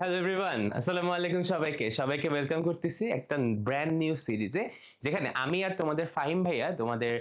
Hello everyone, আসসালামু আলাইকুম সবাইকে। সবাইকে ওয়েলকাম করতেছি একটা ব্র্যান্ড নিউ সিরিজে। যেখানে আমি আর তোমাদের ফাহিম ভাইয়া তোমাদের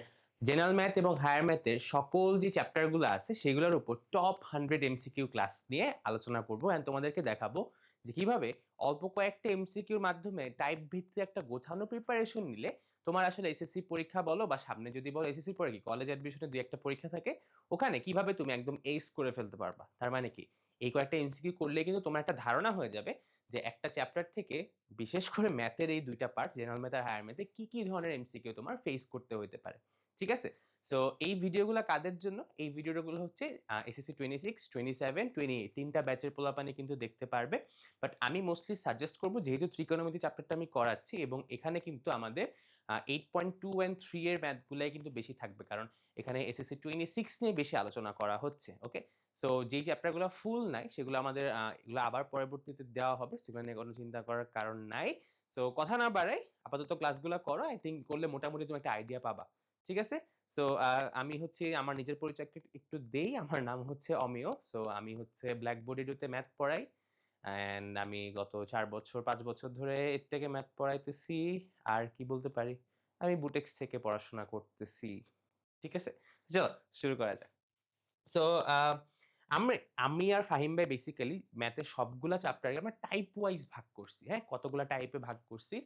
জেনারেল ম্যাথ এবং হায়ার ম্যাথের সকল যে চ্যাপ্টার গুলো আছে সেগুলোর উপর টপ 100 এমসিকিউ ক্লাস নিয়ে আলোচনা করব এন্ড তোমাদেরকে দেখাবো যে কিভাবে অল্প কয়েকটা এমসিকিউর মাধ্যমে টাইপ ভিত্তিক একটা গোছানো প্রিপারেশন নিলে তোমার আসলে এসএসসি পরীক্ষা বলো বা সামনে যদি বলো এসএসসি পরে কি কলেজ অ্যাডমিশনে দুই একটা পরীক্ষা থাকে, ওখানে কিভাবে তুমি একদম এইস করে ফেলতে পারবা। তার মানে কি এই কয়েকটা এমসিকিউ করলে কিন্তু তোমার একটা ধারণা হয়ে যাবে যে একটা চ্যাপ্টার থেকে বিশেষ করে ম্যাথের এই দুইটা পার্ট জেনারেল ম্যাথ আর হায়ার ম্যাথে কি কি ধরনের এমসিকিউ তোমার ফেস করতে হতে পারে। ঠিক আছে? সো এই ভিডিওগুলো কাদের জন্য? এই ভিডিওগুলো হচ্ছে এসএসসি 26, 27, 28 তিনটা ব্যাচের পোলাপানি কিন্তু দেখতে পারবে। বাট আমি মোস্টলি সাজেস্ট করব যেহেতু ত্রিকোণমিতি চ্যাপ্টারটা আমি করাচ্ছি এবং এখানে কিন্তু আমাদের 8.2 and 3 এর ম্যাথগুলাই কিন্তু বেশি থাকবে। কারণ এখানে এসএসসি 26 নিয়ে বেশি আলোচনা করা হচ্ছে। ওকে? সো যেই চ্যাপ্টারগুলো ফুল নাই সেগুলো আমাদের এগুলো আবার পরবর্তীতে দেওয়া হবে। সেগুলো নিয়ে কোনো চিন্তা করার কারণ নাই। সো কথা না বাড়াই আপাতত ক্লাসগুলো করো। আই থিংক করলে মোটামুটি তুমি একটা আইডিয়া পাবা। ঠিক আছে? সো আমি হচ্ছে আমার নিজের পরিচয়টা একটু দেই। আমার নাম হচ্ছে অমিয়। সো আমি হচ্ছে ব্ল্যাকবোর্ড এডুতে ম্যাথ পড়াই। অ্যান্ড আমি গত ৪ বছর ৫ বছর ধরে এর থেকে ম্যাথ পড়াইতেছি। আর কি বলতে পারি? আমি বুটেক্স থেকে পড়াশোনা করতেছি। ঠিক আছে? চলো শুরু করা যাক। সো আ আমি আমি আর ফাহিম ভাই বেসিক্যালি ম্যাথের সবগুলা চ্যাপ্টারকে আমরা টাইপ ওয়াইজ ভাগ করছি। হ্যাঁ? কতগুলা টাইপে ভাগ করছি।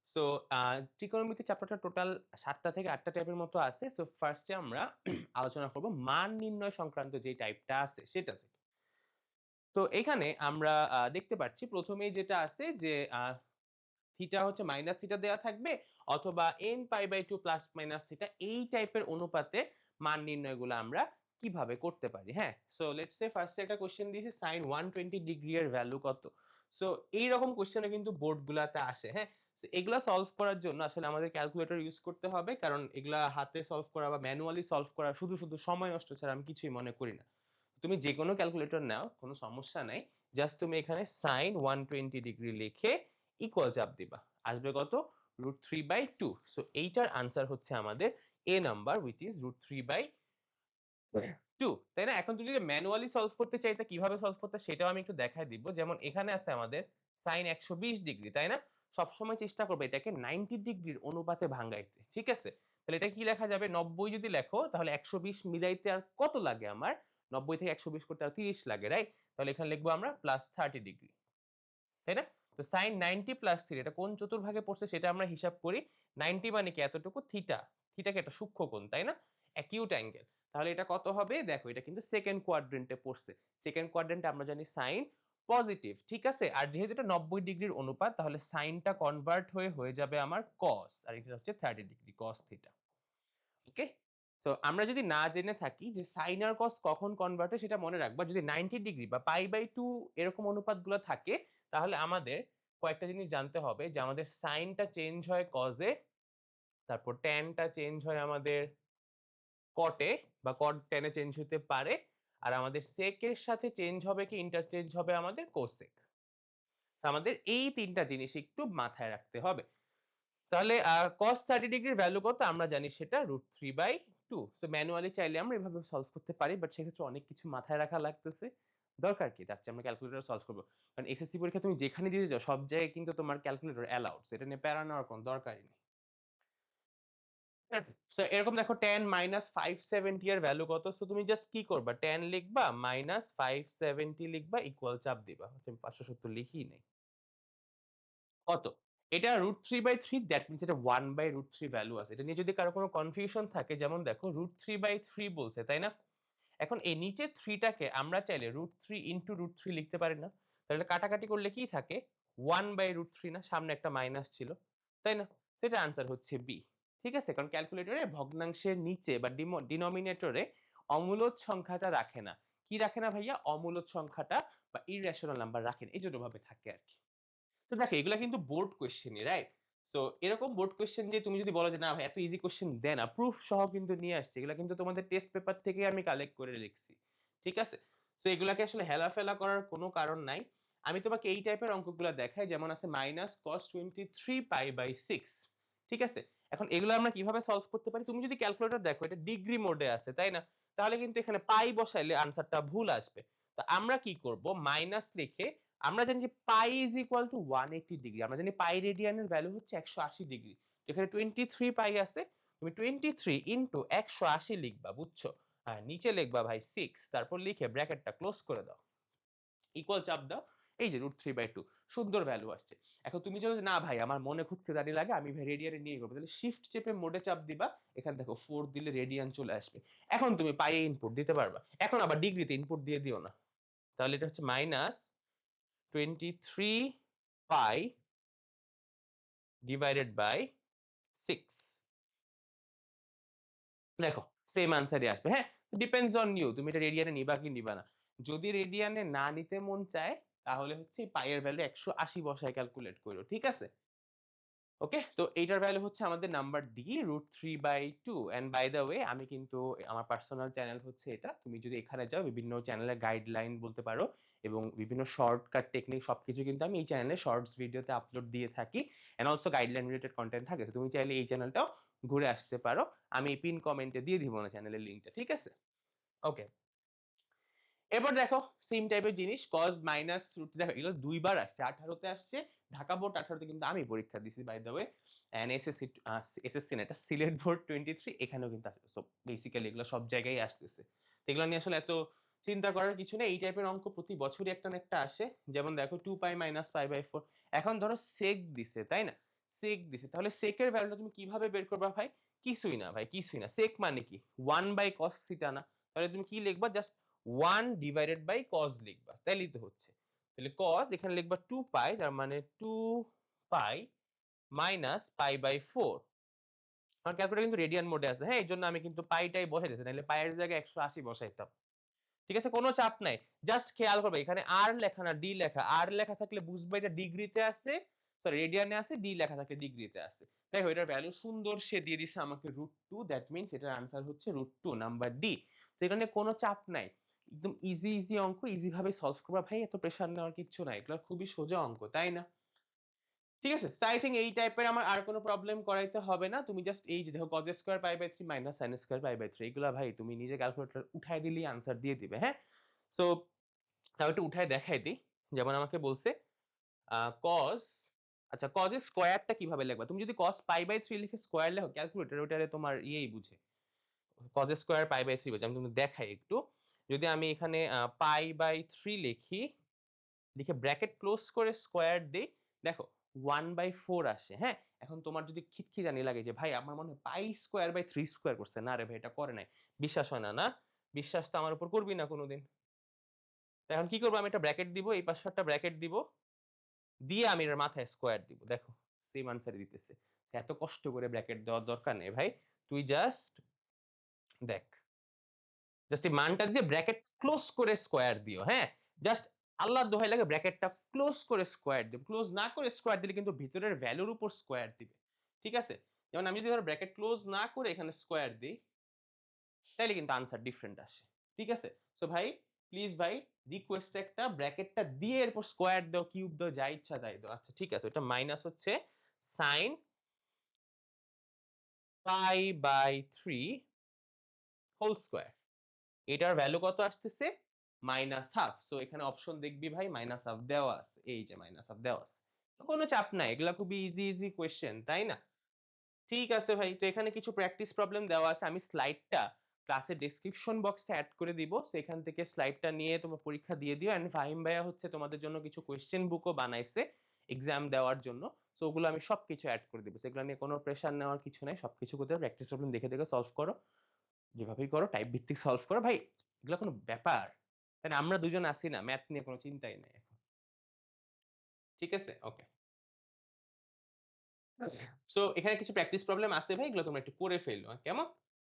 সো আ ত্রিকোণমিতি চ্যাপ্টারটা টোটাল ৭ টা থেকে ৮ টা টাইপের মতো আছে। সো ফার্স্ট এ আমরা আলোচনা করব মান নির্ণয় সংক্রান্ত যে টাইপটা আছে সেটা থেকে। তো এখানে আমরা দেখতে পাচ্ছি ১ম এই যেটা আছে যে থিটা হচ্ছে মাইনাস থিটা দেয়া থাকবে অথবা n π/2 প্লাস মাইনাস থিটা এই টাইপের অনুপাতে মান নির্ণয়গুলো আমরা কিভাবে করতে পারি। হ্যাঁ, সো লেটস সে ফার্স্ট একটা কোশ্চেন দিয়েছে sin 120 ডিগ্রি এর ভ্যালু কত। সো এইরকম কোশ্চেনে কিন্তু বোর্ড গুলাতে আসে। হ্যাঁ, সো এগুলা সলভ করার জন্য আসলে আমাদের ক্যালকুলেটর ইউজ করতে হবে, কারণ এগুলা হাতে সলভ করা বা ম্যানুয়ালি সলভ করা শুধু সময় নষ্ট ছাড়া আমি কিছুই মনে করি না। তুমি যে কোনো ক্যালকুলেটর নাও, কোনো সমস্যা নাই। জাস্ট তুমি এখানে sin 120 ডিগ্রি লিখে ইকুয়াল চাপ দিবা। আসবে কত? √3/2। সো এইটার আনসার হচ্ছে আমাদের A নাম্বার which is √3/2। তাই না? এখন তুমি যদি ম্যানুয়ালি সলভ করতে চাইতে কিভাবে সলভ করতে সেটাও আমি একটু দেখায় দিব। যেমন এখানে আছে আমাদের sin 120 ডিগ্রি, তাই না? সবসময় চেষ্টা করবে এটাকে 90 ডিগ্রির অনুপাতে ভাঙাইতে। ঠিক আছে? তাহলে এটা কি লেখা যাবে? 90 যদি লেখো তাহলে 120 মিলাইতে আর কত লাগে আমার? 90 থেকে 120 করতে আর 30 লাগে, রাইট? তাহলে এখানে লিখবো আমরা +30 ডিগ্রি। তাই না? তো sin 90 প্লাস থিটা এটা কোন চতুর্ভাগে পড়ছে সেটা আমরা হিসাব করি। 90 মানে কি এতটুকু থিটা। থিটা কি একটা সূক্ষ্ম কোণ, তাই না? Acute angle. তাহলে এটা কত হবে? দেখো এটা কিন্তু সেকেন্ড কোয়াড্রেন্টে পড়ছে। সেকেন্ড কোয়াড্রেন্টে আমরা জানি সাইন পজিটিভ। ঠিক আছে? আর যেহেতু এটা 90 ডিগ্রির অনুপাত তাহলে সাইনটা কনভার্ট হয়ে যাবে আমার কস। আর এটা হচ্ছে 30 ডিগ্রি কস থিটা। ওকে? সো আমরা যদি না জেনে থাকি যে সাইন আর কস কখন কনভার্ট হয় সেটা মনে রাখবা। যদি 90 ডিগ্রি বা π/2 এরকম অনুপাতগুলো থাকে তাহলে আমাদের কয়েকটা জিনিস জানতে হবে যে আমাদের সাইনটা চেঞ্জ হয় কজে, তারপর ট্যানটা চেঞ্জ হয় আমাদের কটে বা কট ট্যানে চেঞ্জ হতে পারে। আর আমাদের সেকের সাথে চেঞ্জ হবে কি ইন্টারচেঞ্জ হবে আমাদের কোসেক। আমাদের এই ৩ টা জিনিস একটু মাথায় রাখতে হবে। তাহলে cos 30 ডিগ্রির ভ্যালু কত? আমরা জানি সেটা √3/2। সো ম্যানুয়ালি চাইলে আমরা এভাবে সলভ করতে পারি। বাট সেক্ষেত্রে অনেক কিছু মাথায় রাখা লাগতেছে। দরকার কি? তার চেয়ে আমরা ক্যালকুলেটরে সলভ করব। কারণ এসএসসি পরীক্ষা তুমি যেখানে দিতে যাও সব জায়গায় কিন্তু তোমার ক্যালকুলেটর অ্যালাউড। সো এটা নিয়ে প্যারা নেওয়ার কোনো দরকারই নেই। সো এরকম দেখো tan -570 এর ভ্যালু কত? সো তুমি জাস্ট কি করবা? tan লিখবা -570 লিখবা ইকুয়াল চাপ দিবা। হচ্ছে আমি 570 লিখিই নাই। কত? এটা √3/3 দ্যাট মিনস এটা 1/√3 ভ্যালু আছে। এটা নিয়ে যদি কারো কোনো কনফিউশন থাকে যেমন দেখো √3/3 বলছে, তাই না? এখন এই নিচের 3 টাকে আমরা চাইলে √3 ইনটু √3 লিখতে পারি না? তাহলে কাটাকাটি করলে কি থাকে? 1/√3 না? সামনে একটা মাইনাস ছিল। তাই না? তো এটার আনসার হচ্ছে B। ঠিক আছে? কারণ ক্যালকুলেটরে ভগ্নাংশের নিচে বা ডিনোমিনেটরে অমূলদ সংখ্যাটা রাখে না। কি রাখে না ভাইয়া? অমূলদ সংখ্যাটা বা ইররেশনাল নাম্বার রাখে না। এজন্য ভাবে থাকে আরকি। তো দেখো এগুলা কিন্তু বোর্ড কোয়েশ্চেনই, রাইট? সো এরকম বোর্ড কোয়েশ্চেন যে তুমি যদি বলো যে না ভাই এত ইজি কোয়েশ্চেন দেয় না, প্রুফ সহ কিন্তু নিয়ে আসছি। এগুলা কিন্তু তোমাদের টেস্ট পেপার থেকে আমি কালেক্ট করে লিখছি। ঠিক আছে? সো এগুলাকে আসলে হেলাফেলা করার কোনো কারণ নাই। আমি তোমাকে এই টাইপের অঙ্কগুলা দেখাই, যেমন আছে -cos 23 π/6। ঠিক আছে? এখন এগুলো আমরা কিভাবে সলভ করতে পারি? তুমি যদি ক্যালকুলেটর দেখো এটা ডিগ্রি মোডে আছে, তাই না? তাহলে কিন্তু এখানে পাই বসাইলে আনসারটা ভুল আসবে। তো আমরা কি করব? মাইনাস লিখে আমরা জানি যে পাই ইজ ইকুয়াল টু 180 ডিগ্রি, আমরা জানি পাই রেডিয়ানের ভ্যালু হচ্ছে 180 ডিগ্রি। এখানে 23 পাই আছে, তুমি 23 ইনটু 180 লিখবা, বুঝছো? আর নিচে লিখবা ভাই 6, তারপর লিখে ব্র্যাকেটটা ক্লোজ করে দাও, ইকুয়াল চাপ দাও, এই যে √3/2 সুন্দর ভ্যালু আসছে। এখন তুমি যদি না ভাই আমার মনে খুঁতখুঁতানি লাগে আমি ভাই রেডিয়ানে নিয়ে করবো, তাহলে শিফট চেপে মোডে চাপ দিবা, এখানে দেখো 4 দিলে রেডিয়ান চলে আসবে। এখন তুমি পাইয়ে ইনপুট দিতে পারবা, এখন আবার ডিগ্রিতে ইনপুট দিয়ে দিও না, তাহলে এটা হচ্ছে -23 পাই ডিভাইডেড বাই 6। দেখো সেম আনসারই আসবে। হ্যাঁ, ডিপেন্ডস অন ইউ, তুমি এটা রেডিয়ানে নিবা কি নিবা না। যদি রেডিয়ানে না নিতে মন চায় তাহলে হচ্ছে পাই এর ভ্যালু 180 বসায় ক্যালকুলেট করো, ঠিক আছে? ওকে, তো এইটার ভ্যালু হচ্ছে আমাদের number D √3/2। And by the way আমি কিন্তু আমার পার্সোনাল চ্যানেল হচ্ছে এটা, তুমি যদি এখানে যাও বিভিন্ন চ্যানেলের গাইডলাইন বলতে পারো এবং বিভিন্ন শর্টকাট টেকনিক সবকিছু কিন্তু আমি এই চ্যানেলে শর্টস ভিডিওতে আপলোড দিয়ে থাকি, and also guideline related content থাকে। তুমি চাইলে এই চ্যানেলটাও ঘুরে আসতে পারো, আমি পিন কমেন্টে দিয়ে দিব না চ্যানেলের লিংকটা, ঠিক আছে? ওকে, এবার দেখো সেম টাইপের জিনিস cos মাইনাস রুট, দেখো এগুলো দুইবার আসছে, 18 তে আসছে, ঢাকা বোর্ড 18 তে কিন্তু আমি পরীক্ষা দিছি by the way, and SSC SSC না এটা সিলেট বোর্ড 23 এখানেও কিন্তু আসছে। সো বেসিক্যালি এগুলো সব জায়গায় আসতেছে, তো এগুলো নিয়ে আসলে এত চিন্তা করার কিছু নেই। এই টাইপের অঙ্ক প্রতি বছরই একটা না একটা আসে, যেমন দেখো 2 পাই মাইনাস π/4। এখন ধরো সেক দিছে, তাই না? সেক দিছে, তাহলে সেকের ভ্যালুটা তুমি কিভাবে বের করবা ভাই? কিছুই না ভাই, কিছুই না। সেক মানে কি 1/cos থিটা না? তাহলে তুমি কি লিখবা? জাস্ট 1 ডিভাইডেড বাই cos লিখবা, তাইলেই তো হচ্ছে। তাহলে cos এখানে লিখবা 2 পাই, তার মানে 2 পাই মাইনাস π/4। আমার ক্যালকুলেটর কিন্তু রেডিয়ান মোডে আছে, হ্যাঁ, এই জন্য আমি কিন্তু পাইটাই বসাই দিয়েছি, নাহলে পাইয়ের জায়গায় 180 বসাইতাম। ঠিক আছে, কোনো চাপ নাই। জাস্ট খেয়াল করবে এখানে আর লেখা না ডি লেখা, আর লেখা থাকলে বুঝবা এটা ডিগ্রিতে আছে, সরি রেডিয়ানে আছে, ডি লেখা থাকলে ডিগ্রিতে আছে। দেখো এটার ভ্যালু সুন্দর সে দিয়ে দিছে আমাকে √2, দ্যাট মিন্স এটার আনসার হচ্ছে √2 নাম্বার ডি। তো এখানে কোনো চাপ নাই, একদম ইজি ইজি অঙ্ক, ইজি ভাবে সলভ করবা ভাই, এত প্রেশার নেওয়ার কিচ্ছু নাই, এগুলো খুবই সোজা অঙ্ক, তাই না? ঠিক আছে, সো আই থিংক এই টাইপের আমার আর কোনো প্রবলেম করাইতে হবে না। তুমি জাস্ট এই যে দেখো cos square π/3 minus sin square π/3 এগুলা ভাই তুমি নিজে ক্যালকুলেটর উঠায় দিলেই আনসার দিয়ে দিবে, হ্যাঁ? সো তাও একটু উঠায় দেখাই দিই। যেমন আমাকে বলছে cos, আচ্ছা cos এর স্কয়ারটা কিভাবে লিখবা? তুমি যদি cos π/3 লিখে স্কয়ার লেখো ক্যালকুলেটর ওটারে তোমার ইয়েই বুঝে। cos স্কয়ার π/3 বুঝে। আমি তোমাকে দেখাই একটু। যদি আমি এখানে π/3 লিখি, লিখে ব্র্যাকেট ক্লোজ করে স্কয়ার দেই, দেখো 1/4 আসে, হ্যাঁ? এখন তোমার যদি খিটখিটানি লাগে যে ভাই আমার মনে হয় পাই স্কয়ার বাই 3 স্কয়ার করছে, না রে ভাই এটা করে নাই। বিশ্বাস হয় না, না? বিশ্বাস তো আমার উপর করবি না কোনদিন। তো এখন কি করব? আমি একটা ব্র্যাকেট দিব, এই পাশে একটা ব্র্যাকেট দিব, দিয়ে আমি এর মাথায় স্কয়ার দিব। দেখো সেম আনসারই দিতেছে। এত কষ্ট করে ব্র্যাকেট দেওয়ার দরকার নেই ভাই। তুই জাস্ট দেখ। জাস্ট এই মানটা যে ব্র্যাকেট ক্লোজ করে স্কয়ার দিও, হ্যাঁ? জাস্ট আল্লাহর দোহাই লাগে ব্র্যাকেটটা ক্লোজ করে স্কয়ার দিও। ক্লোজ না করে স্কয়ার দিলে কিন্তু ভিতরের ভ্যালুর উপর স্কয়ার দিবে। ঠিক আছে? যেমন আমি যদি ধরো ব্র্যাকেট ক্লোজ না করে এখানে স্কয়ার দেই, তাইলে কিন্তু আনসার ডিফারেন্ট আসে। ঠিক আছে? সো ভাই প্লিজ ভাই রিকোয়েস্ট একটা ব্র্যাকেটটা দিয়ে এরপর স্কয়ার দাও, কিউব দাও, যা ইচ্ছা তাই দাও। আচ্ছা ঠিক আছে। ওটা মাইনাস হচ্ছে sin π/3 হোল স্কয়ার। এটার ভ্যালু কত আসতেছে? -হাফ। সো এখানে অপশন দেখবি ভাই -হাফ দেওয়া আছে। এই যে -হাফ দেওয়া আছে। তো কোনো চাপ নাই। এগুলা খুবই ইজি ইজি কোয়েশ্চেন, তাই না? ঠিক আছে ভাই। তো এখানে কিছু প্র্যাকটিস প্রবলেম দেওয়া আছে। আমি স্লাইডটা ক্লাসের ডেসক্রিপশন বক্সে এড করে দিব। সো এখান থেকে স্লাইডটা নিয়ে তোমার পরীক্ষা দিয়ে দিও। অ্যান্ড ফাহিম ভাইয়া হচ্ছে তোমাদের জন্য কিছু কোয়েশ্চেন বুকও বানাইছে এক্সাম দেওয়ার জন্য। সো ওগুলো আমি সবকিছু এড করে দিব। সেগুলো নিয়ে কোনো প্রেশার নেওয়ার কিছু নাই। সবকিছু করতে প্র্যাকটিস প্রবলেম দেখে দেখে সলভ করো। যেভাবেই করো টাইপ ভিত্তিক সলভ করো ভাই, এগুলো কোনো ব্যাপার? তাই না? আমরা দুজন আছি না, ম্যাথ নিয়ে কোনো চিন্তাই নাই এখন। ঠিক আছে? ওকে। সো এখানে কিছু প্র্যাকটিস প্রবলেম আছে ভাই, এগুলো তোমরা একটু করে ফেলো। কেমন?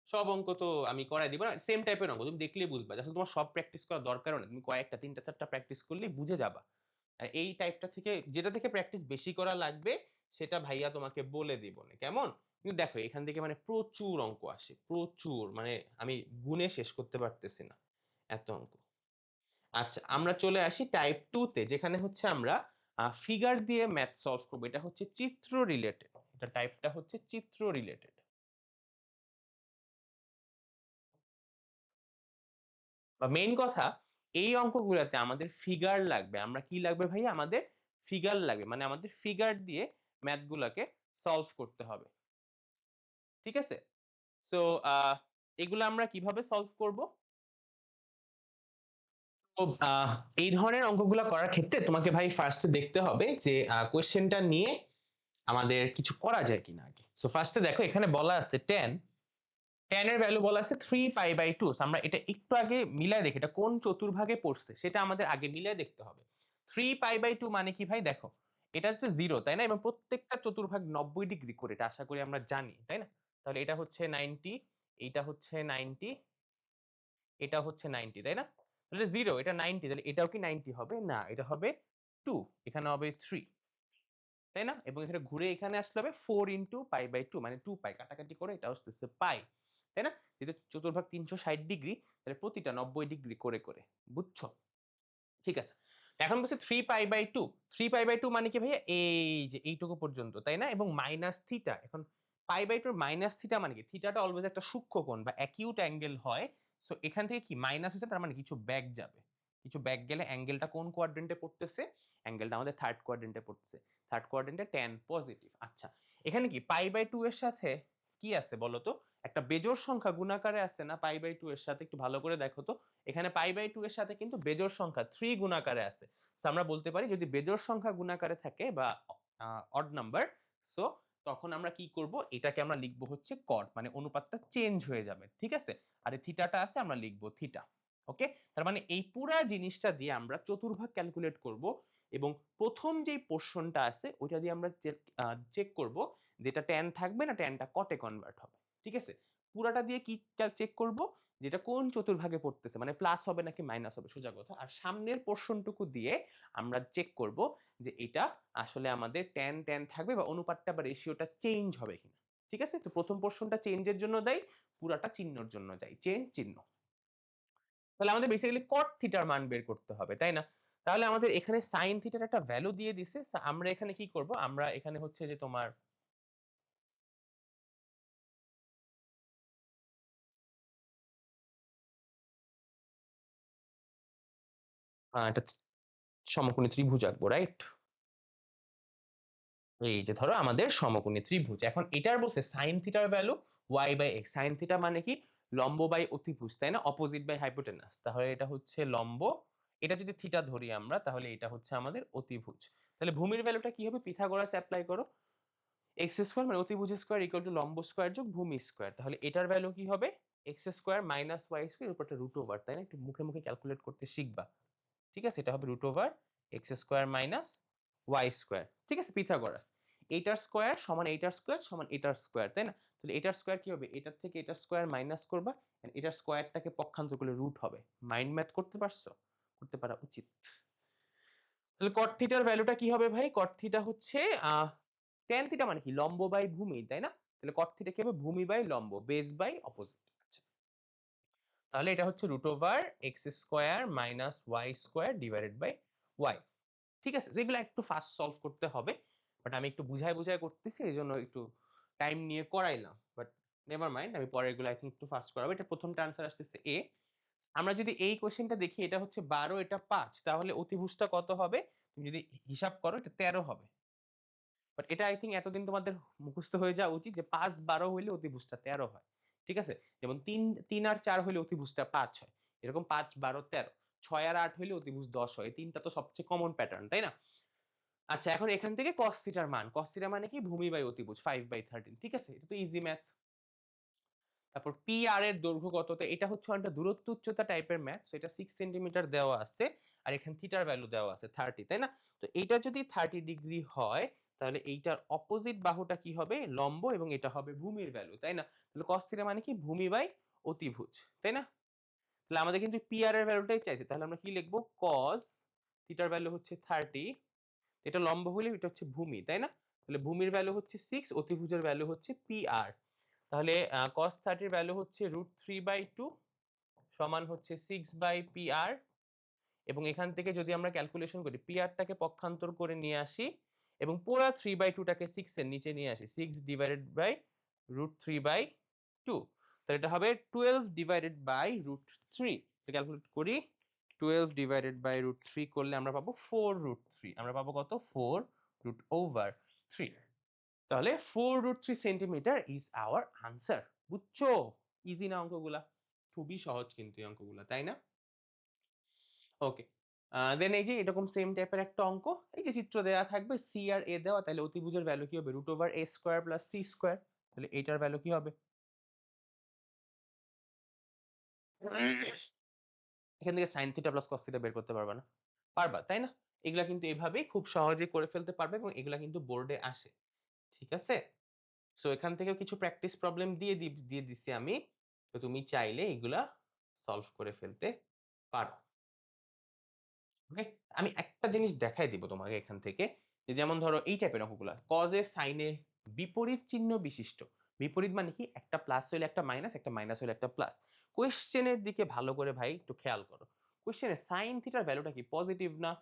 সব অঙ্ক তো আমি করাই দিব না। সেম টাইপের অঙ্ক তুমি দেখলেই বুঝবা। আসলে তোমার সব প্র্যাকটিস করার দরকারও নেই। তুমি কয়েকটা ৩ টা ৪ টা প্র্যাকটিস করলেই বুঝে যাবা। আর এই টাইপটা থেকে যেটা থেকে প্র্যাকটিস বেশি করা লাগবে সেটা ভাইয়া তোমাকে বলে দিবনে। কেমন? কিন্তু দেখো এখান থেকে মানে প্রচুর অঙ্ক আসে। প্রচুর মানে আমি গুণে শেষ করতে পারতেছি না। এত অঙ্ক। আচ্ছা, আমরা চলে আসি টাইপ 2 তে, যেখানে হচ্ছে আমরা ফিগার দিয়ে ম্যাথ সলভ করব। এটা হচ্ছে চিত্র রিলেটেড। এটা টাইপটা হচ্ছে চিত্র রিলেটেড। বা মেইন কথা, এই অঙ্কগুলোতে আমাদের ফিগার লাগবে। আমরা কি লাগবে ভাইয়া? আমাদের ফিগার লাগবে, মানে আমাদের ফিগার দিয়ে ম্যাথ গুলাকে সলভ করতে হবে। ঠিক আছে? সো এগুলো আমরা কিভাবে সলভ করব? তো এই ধরনের অঙ্কগুলো করার ক্ষেত্রে তোমাকে ভাই ফার্স্টে দেখতে হবে যে কোয়েশ্চেনটা নিয়ে আমাদের কিছু করা যায় কিনা আগে। সো ফার্স্টে দেখো এখানে বলা আছে 10, 10 এর ভ্যালু বলা আছে 3 পাই বাই 2। আমরা এটা একটু আগে মিলায় দেখি এটা কোন চতুর্ভাগে পড়ছে সেটা আমাদের আগে মিলায় দেখতে হবে। 3 পাই বাই 2 মানে কি ভাই? দেখো এটা হচ্ছে 0 তাই না? এবং প্রত্যেকটা চতুর্ভাগ 90 ডিগ্রি করে, এটা আশা করি আমরা জানি তাই না? তাহলে এটা হচ্ছে 90, এইটা হচ্ছে 90, এটা হচ্ছে 90 তাই না? তাহলে 0 এটা 90, তাহলে এটাও কি 90 হবে? না, এটা হবে 2, এখানে হবে 3 তাই না? এবং এখানে ঘুরে এখানে আসলে হবে 4 ইনটু পাই বাই 2 মানে 2 পাই, কাটাকাটি করে এটা আসতেছে পাই তাই না? যেহেতু চতুর্ভাগ 360 ডিগ্রি, তাহলে প্রতিটা 90 ডিগ্রি করে করে, বুঝছো? ঠিক আছে। এখন বলছে 3 পাই বাই 2, 3 পাই বাই 2 মানে কি ভাইয়া? এই যে এইটুকু পর্যন্ত তাই না? এবং মাইনাস থিটা। এখন পাই বাই 2 এর মাইনাস থিটা মানে কি? থিটাটা অলওয়েজ একটা সূক্ষ্ম কোণ বা অ্যাকিউট অ্যাঙ্গেল হয়। সো এখান থেকে কি মাইনাস হচ্ছে, তার মানে কিছু ব্যাক যাবে। কিছু ব্যাক গেলে অ্যাঙ্গেলটা কোন কোয়াড্রেন্টে পড়তেছে? অ্যাঙ্গেলটা আমাদের থার্ড কোয়াড্রেন্টে পড়তেছে। থার্ড কোয়াড্রেন্টে tan পজিটিভ। আচ্ছা, এখানে কি পাই বাই 2 এর সাথে কি আছে বলো তো? একটা বেজোড় সংখ্যা গুণাকারে আছে না পাই বাই 2 এর সাথে? একটু ভালো করে দেখো তো। এখানে পাই বাই 2 এর সাথে কিন্তু বেজোড় সংখ্যা 3 গুণাকারে আছে। সো আমরা বলতে পারি যদি বেজোড় সংখ্যা গুণাকারে থাকে বা অড নাম্বার, সো তখন আমরা কি করব? এটাকে আমরা লিখব হচ্ছে কট, মানে অনুপাতটা চেঞ্জ হয়ে যাবে। ঠিক আছে? আর এই থিটাটা আছে আমরা লিখব থিটা। ওকে? তার মানে এই পুরা জিনিসটা দিয়ে আমরা চতুর্ভাগ ক্যালকুলেট করব এবং প্রথম যেই পোরশনটা আছে ওইটা দিয়ে আমরা চেক করব যেটা tan থাকবে না ট্যানটা কটে কনভার্ট হবে। ঠিক আছে? পুরাটা দিয়ে কি চেক করব? যেটা কোন চতুর্ভাগে পড়তেছে, মানে প্লাস হবে নাকি মাইনাস হবে, সোজা কথা। আর সামনের পোরশনটুকু দিয়ে আমরা চেক করব যে এটা আসলে আমাদের tan tan থাকবে বা অনুপাতটা বা রেশিওটা চেঞ্জ হবে কিনা। ঠিক আছে? তো প্রথম পোরশনটা চেঞ্জের জন্য দায়ী, পুরাটা চিহ্নর জন্য দায়ী, চেঞ্জ চিহ্ন। তাহলে আমাদের বেসিক্যালি cot থিটার মান বের করতে হবে, তাই না? তাহলে আমাদের এখানে sin থিটার একটা ভ্যালু দিয়ে দিছে। আমরা এখানে কি করব? আমরা এখানে হচ্ছে যে তোমার একটা সমকোণী ত্রিভুজ আঁকবো, রাইট? এই যে ধরো আমাদের সমকোণী ত্রিভুজ। এখন এটার বলছে sin থিটার ভ্যালু y/x। sin থিটা মানে কি? লম্ব বাই অতিভুজ, তাই না? Opposite by hypotenuse. তাহলে এটা হচ্ছে লম্ব। এটা যদি থিটা ধরি আমরা, তাহলে এটা হচ্ছে আমাদের অতিভুজ। তাহলে ভূমির ভ্যালুটা কি হবে? পিথাগোরাস এপ্লাই করো। x স্কয়ার মানে অতিভুজ স্কয়ার ইকুয়াল টু লম্ব স্কয়ার যোগ ভূমি স্কয়ার। তাহলে এটার ভ্যালু কি হবে? x square minus y square এর উপরটা রুট ওভার, তাই না? একটু মুখে মুখে ক্যালকুলেট করতে শিখবা। ঠিক আছে? এটা হবে root over X square minus Y square. ঠিক আছে? পিথাগোরাস। এইটার স্কোয়ার সমান এইটার স্কোয়ার সমান এটার স্কোয়ার, তাই না? তাহলে এটার স্কোয়ার কি হবে? এটার থেকে এটার স্কোয়ার মাইনাস করবা, এটার স্কোয়ারটাকে পক্ষান্তর করলে রুট হবে। মাইন্ড ম্যাথ করতে পারছো? করতে পারা উচিত। তাহলে কট থিটার ভ্যালুটা কি হবে ভাই? কট থিটা হচ্ছে ট্যান থিটা মানে কি? লম্ব বাই ভূমি, তাই না? তাহলে কট থিটা কি হবে? ভূমি বাই লম্ব, বেস বাই অপোজিট। আচ্ছা, তাহলে এটা হচ্ছে root over X square minus Y square divided by Y. ঠিক আছে? যেগুলো একটু ফাস্ট সলভ করতে হবে। বাট আমি একটু বুঝায় বুঝায় করতেছি, এজন্য একটু টাইম নিয়ে করাইলাম। বাট নেভার মাইন্ড, আমি পরেরগুলো আই থিংক একটু ফাস্ট করাবো। এটা প্রথমটা আনসার আসতেছে এ। আমরা যদি এই কোশ্চেনটা দেখি, এটা হচ্ছে 12, এটা 5, তাহলে অতিভুজটা কত হবে? তুমি যদি হিসাব করো এটা 13 হবে। বাট এটা আই থিংক এতদিন তোমাদের মুখস্থ হয়ে যাওয়া উচিত যে 5 12 হইলে অতিভুজটা 13 হয়। ঠিক আছে? যেমন 3 3 আর 4 হইলে অতিভুজটা 5 হয়। এরকম 5 12 13, 6 আর 8 হইলে অতিভুজ 10 হয়। এই তিনটা তো সবচেয়ে কমন প্যাটার্ন, তাই না? আচ্ছা, এখন এখান থেকে cos থিটার মান। cos থিটা মানে কি? ভূমি বাই অতিভুজ 5/13। ঠিক আছে? এটা তো ইজি ম্যাথ। তারপর পি আর এর দৈর্ঘ্য কত? তো এটা হচ্ছে অনেকটা দূরত্ব উচ্চতা টাইপের ম্যাথ। সো এটা 6 সেন্টিমিটার দেওয়া আছে। আর এখানে থিটার ভ্যালু দেওয়া আছে 30, তাই না? তো এইটা যদি 30 ডিগ্রি হয়, তাহলে এইটার অপোজিট বাহুটা কি হবে? লম্ব, এবং এটা হবে ভূমির ভ্যালু, তাই না? তাহলে cos থিটা মানে কি? ভূমি বাই অতিভুজ, তাই না? তাহলে আমাদের কিন্তু পি আর এর ভ্যালুটাই চাইছে। তাহলে আমরা কি লিখব? cos থিটার ভ্যালু হচ্ছে 30। এটা লম্ব হলে এটা হচ্ছে ভূমি, তাই না? তাহলে ভূমির ভ্যালু হচ্ছে 6, অতিভুজের ভ্যালু হচ্ছে পি আর। তাহলে cos 30 এর ভ্যালু হচ্ছে √3/2 সমান হচ্ছে 6/PR। এবং এখান থেকে যদি আমরা ক্যালকুলেশন করি, PR টাকে পক্ষান্তর করে নিয়ে আসি এবং পুরা 3/2 টাকে 6 এর নিচে নিয়ে আসি, 6 ডিভাইডেড বাই √3/2, তাহলে এটা হবে 12 ডিভাইডেড বাই √3। ক্যালকুলেট করি, 12 ডিভাইডেড বাই √3 করলে আমরা পাবো 4√3। আমরা পাবো কত? 4√3। তাহলে 4√3 সেন্টিমিটার ইজ আওয়ার আনসার। বুঝছো? ইজি না অঙ্কগুলা? খুবই সহজ কিন্তু এই অঙ্কগুলা, তাই না? ওকে। দেন এই যে এরকম সেম টাইপের একটা অঙ্ক, এই যে চিত্র দেওয়া থাকবে সি আর এ দেওয়া, তাহলে অতিভুজের ভ্যালু কি হবে? √a² + c²। তাহলে এটার ভ্যালু কি হবে? এখান থেকে sin θ + cos θ বের করতে পারবা না? পারবা, তাই না? এগুলা কিন্তু এভাবেই খুব সহজেই করে ফেলতে পারবে এবং এগুলা কিন্তু বোর্ডে আসে। ঠিক আছে? সো এখান থেকেও কিছু প্র্যাকটিস প্রবলেম দিয়ে দিছি আমি। তো তুমি চাইলে এগুলা সলভ করে ফেলতে পারো। ওকে? আমি একটা জিনিস দেখায় দিব তোমাকে এখান থেকে। যে যেমন ধরো এই টাইপের অঙ্কগুলা। cos এ sin এ বিপরীত চিহ্ন বিশিষ্ট। বিপরীত মানে কি? একটা প্লাস হইলে একটা মাইনাস, একটা মাইনাস হইলে একটা প্লাস। কোয়েশ্চেন এর দিকে ভালো করে ভাই একটু খেয়াল করো। কোয়েশ্চেন এ sin থিটার ভ্যালুটা কি? পজিটিভ না?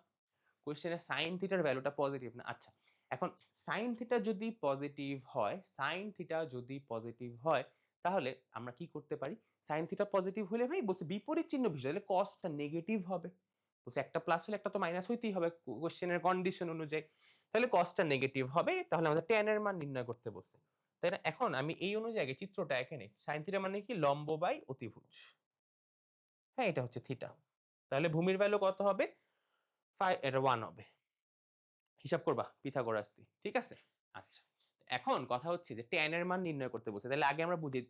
কোয়েশ্চেনে sin থিটার ভ্যালুটা পজিটিভ না? আচ্ছা। এখন sin থিটা যদি পজিটিভ হয়, sin থিটা যদি পজিটিভ হয়, তাহলে আমরা কি করতে পারি? sin থিটা পজিটিভ হলে ভাই বলছে বিপরীত চিহ্ন বিশিষ্ট, তাহলে cos টা নেগেটিভ হবে। বলছে একটা প্লাস হলে একটা তো মাইনাস হইতেই হবে কোয়েশ্চেনের কন্ডিশন অনুযায়ী। তাহলে cos টা নেগেটিভ হবে, তাহলে আমাদের tan এর মান নির্ণয় করতে বলছে। তাই না? এখন আমি এই অনুযায়ী আগে চিত্রটা এঁকে নেই। sin থিটা মানে কি? লম্ব বাই অতিভুজ। হ্যাঁ, এটা হচ্ছে থিটা। তাহলে ভূমির ভ্যালু কত হবে? এটা 1 হবে। হিসাব করবা পিথাগোরাস দিয়ে। ঠিক আছে? আচ্ছা। এখন কথা হচ্ছে যে tan এর মান নির্ণয় করতে বলছে। তাহলে আগে আমরা বুঝি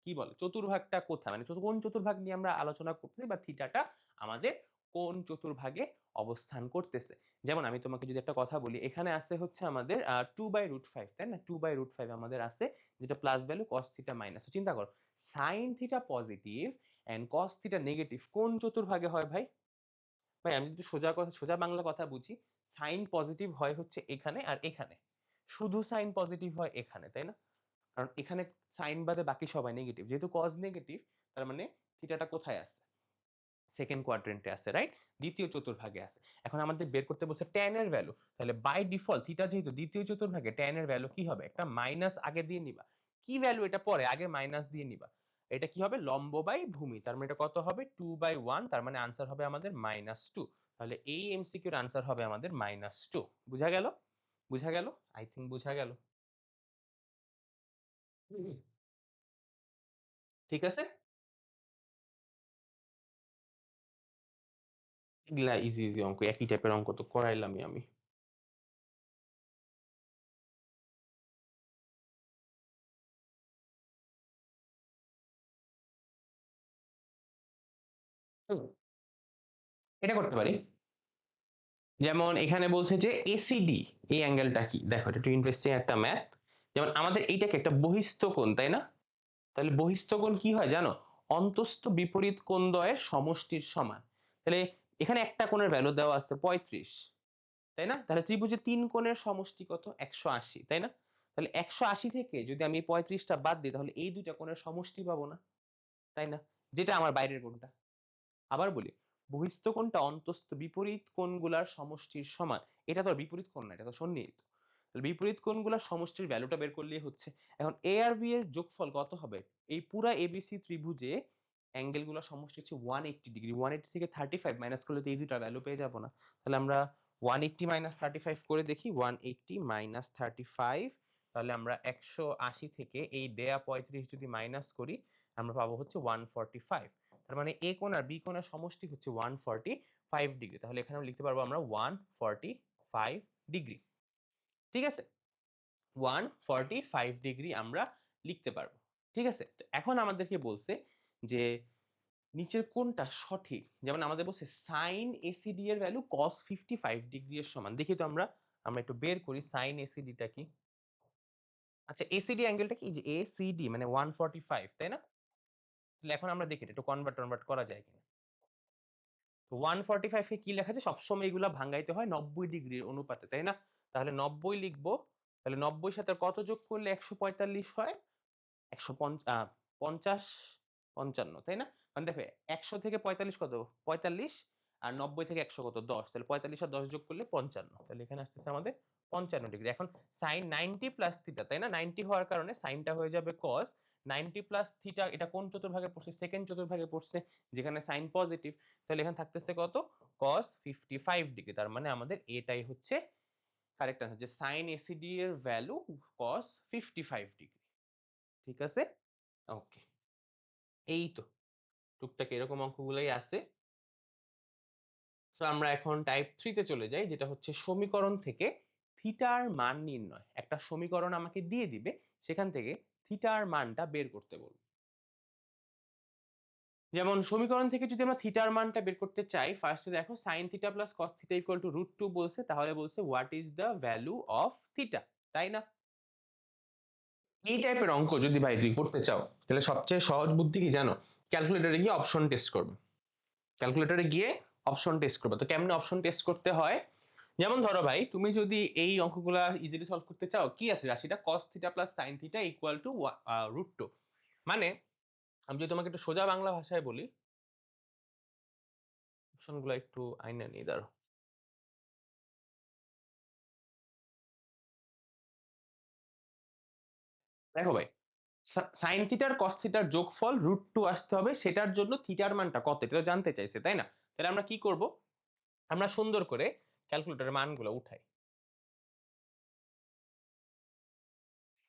কি বলে চতুর্ভাগটা কোথায়? মানে কোন চতুর্ভাগ নিয়ে আমরা আলোচনা করতেছি বা থিটাটা আমাদের কোন চতুর্ভাগে অবস্থান করতেছে। যেমন আমি তোমাকে যদি একটা কথা বলি, এখানে আছে হচ্ছে আমাদের 2/√5, তাই না? 2/√5 আমাদের আছে, যেটা plus value cos theta minus. চিন্তা করো sin theta positive and cos theta negative কোন চতুর্ভাগে হয় ভাই? ভাই আমি যদি সোজা বাংলা কথা বুঝি, সাইন পজিটিভ হয় হচ্ছে এখানে আর এখানে। শুধু সাইন পজিটিভ হয় এখানে, তাই না? কারণ এখানে সাইন বাদে বাকি সবাই নেগেটিভ। যেহেতু কজ নেগেটিভ, তার মানে থিটাটা কোথায় আছে? সেকেন্ড কোয়াড্রেন্টে আছে, রাইট? দ্বিতীয় চতুর্ভাগে আছে। এখন আমাদের বের করতে বলছে tan এর ভ্যালু। তাহলে বাই ডিফল্ট থিটা যেহেতু দ্বিতীয় চতুর্ভাগে, tan এর ভ্যালু কি হবে? একটা মাইনাস আগে দিয়ে নিবা। কি ভ্যালু এটা পরে? আগে মাইনাস দিয়ে নিবা। এটা কি হবে? লম্ব বাই ভূমি। তার মানে এটা কত হবে? 2/1। তার মানে আনসার হবে আমাদের -2। তাহলে এই এমসিকিউর আনসার হবে আমাদের -2। বুঝা গেল? বুঝা গেল? আই থিংক বুঝা গেল। হুম। ঠিক আছে? এগুলা ইজি অঙ্ক। একই টাইপের অঙ্ক তো করাইলামই আমি। হুম। এটা করতে পারি। যেমন এখানে বলছে যে এসিডি, এই অ্যাঙ্গেলটা কি? দেখো এটা একটু ইন্টারেস্টিং একটা ম্যাথ। যেমন আমাদের এইটাকে একটা বহিস্থ কোণ, তাই না? তাহলে বহিস্থ কোণ কি হয় জানো? অন্তস্থ বিপরীত কোণদ্বয়ের সমষ্টির সমান। তাহলে এখানে একটা কোণের ভ্যালু দেওয়া আছে 35, তাই না? তাহলে ত্রিভুজের ৩ কোণের সমষ্টি কত? ১৮০, তাই না? তাহলে ১৮০ থেকে যদি আমি ৩৫টা বাদ দিই, তাহলে এই ২ টা কোণের সমষ্টি পাবো না, তাই না? যেটা আমার বাইরের কোণটা। আবার বলি, বহিস্থ কোণটা অন্তস্থ বিপরীত কোণগুলার সমষ্টির সমান। এটা তো আর বিপরীত কোণ না, এটা তো সন্নিহিত। তাহলে বিপরীত কোণগুলার সমষ্টির ভ্যালুটা বের করলেই হচ্ছে। এখন এ আর বি এর যোগফল কত হবে? এই পুরা এবিসি ত্রিভুজে অ্যাঙ্গেলগুলোর সমষ্টি হচ্ছে 180 ডিগ্রি। 180 থেকে 35 মাইনাস করলে তো এই দুইটা ভ্যালু পেয়ে যাব না। তাহলে আমরা 180 - 35 করে দেখি। 180 - 35, তাহলে আমরা 180 থেকে এই দেয়া 35 যদি মাইনাস করি, আমরা পাবো হচ্ছে 145। তার মানে এ কোণ আর বি কোণের সমষ্টি হচ্ছে 145 ডিগ্রি। তাহলে এখানে লিখতে পারবো আমরা 145 ডিগ্রি। ঠিক আছে? 145 ডিগ্রি আমরা লিখতে পারবো। ঠিক আছে? তো এখন আমাদেরকে বলছে যে নিচের কোণটা সঠিক। যেমন আমাদের বলছে sin ACD এর ভ্যালু cos 55 ডিগ্রি এর সমান। দেখি তো আমরা একটু বের করি sin ACD টা কি? আচ্ছা, ACD অ্যাঙ্গেলটা কি? এই যে ACD মানে 145, তাই না? তাহলে এখন আমরা দেখি এটা একটু কনভার্ট করা যায় কিনা। তো 145 কে কি লেখা যায়? সবসময় এগুলা ভাঙাইতে হয় 90 ডিগ্রির অনুপাতে, তাই না? তাহলে 90 লিখবো। তাহলে 90 এর সাথে কত যোগ করলে 145 হয়? 50, 55, তাই না? মানে দেখো 100 থেকে 45 কত? 45, আর 90 থেকে 100 কত 10, তাহলে 45 আর 10 যোগ করলে 55, তাহলে এখানে আসতেছে আমাদের 55 ডিগ্রি। এখন sin 90 প্লাস থিটা, তাই না? 90 হওয়ার কারণে সাইনটা হয়ে যাবে cos 90 প্লাস থিটা। এটা কোন চতুর্ভাগে পড়ছে? সেকেন্ড চতুর্ভাগে পড়ছে, যেখানে সাইন পজিটিভ। তাহলে এখানে থাকতেছে কত? cos 55 degree. তার মানে আমাদের এটাই হচ্ছে কারেক্ট আনসার, যে সাইন এসিডি এর ভ্যালু cos 55 ডিগ্রি। ঠিক আছে? ওকে, এই তো টুকটাক এরকম অঙ্কগুলোই আছে। তো আমরা এখন টাইপ 3 তে চলে যাই, যেটা হচ্ছে সমীকরণ থেকে থিটার মান নির্ণয়। একটা সমীকরণ আমাকে দিয়ে দিবে, সেখান থেকে থিটার মানটা বের করতে বলবে। যেমন সমীকরণ থেকে যদি আমরা থিটার মানটা বের করতে চাই, ফার্স্টে দেখো sin theta plus cos theta equal to √2 বলছে, তাহলে বলছে what is the value of theta, তাই না? এই টাইপের অঙ্ক যদি ভাই তুমি করতে চাও, তাহলে সবচেয়ে সহজ বুদ্ধি কি জানো? ক্যালকুলেটরে গিয়ে অপশন টেস্ট করবে। ক্যালকুলেটরে গিয়ে অপশন টেস্ট করবে। তো কেমনে অপশন টেস্ট করতে হয়? যেমন ধরো ভাই, তুমি যদি এই অঙ্কগুলা ইজিলি সলভ করতে চাও, কি আছে রাশিটা cos theta plus sin theta equal to √2। মানে আমি যদি তোমাকে একটু সোজা বাংলা ভাষায় বলি, অপশনগুলো একটু আইনা নিয়ে দাঁড়াও। দেখো ভাই, সাইন থিটার cos থিটার যোগফল √2 আসতে হবে, সেটার জন্য থিটার মানটা কত এটা তো জানতে চাইছে, তাই না? তাহলে আমরা কি করব? আমরা সুন্দর করে ক্যালকুলেটরের মানগুলো উঠাই।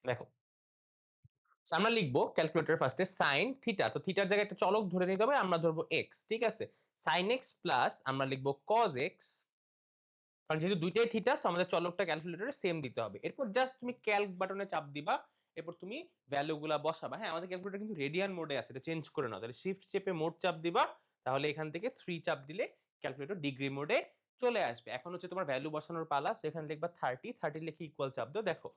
দেখো, আমরা লিখবো ক্যালকুলেটর ফার্স্টে সাইন থিটা, তো থিটার জায়গায় একটা চলক ধরে নিতে হবে, আমরা ধরবো এক্স, ঠিক আছে? সাইন এক্স প্লাস আমরা লিখবো কজ এক্স, কারণ যেহেতু দুইটাই থিটা, তো আমাদের চলকটা ক্যালকুলেটরে সেম দিতে হবে। এরপর জাস্ট তুমি ক্যালক বাটনে চাপ দিবা, এরপর তুমি ভ্যালু গুলা বসাবা। হ্যাঁ, আমাদের ক্যালকুলেটর কিন্তু রেডিয়ান মোডে আছে, এটা চেঞ্জ করে নাও। তাহলে শিফট চেপে মোড চাপ দিবা, তাহলে এখান থেকে 3 চাপ দিলে ক্যালকুলেটর ডিগ্রি মোডে চলে আসবে। এখন হচ্ছে তোমার ভ্যালু বসানোর পালা। তো এখানে লিখবা 30, 30 লিখে ইকুয়াল চাপ দাও। দেখো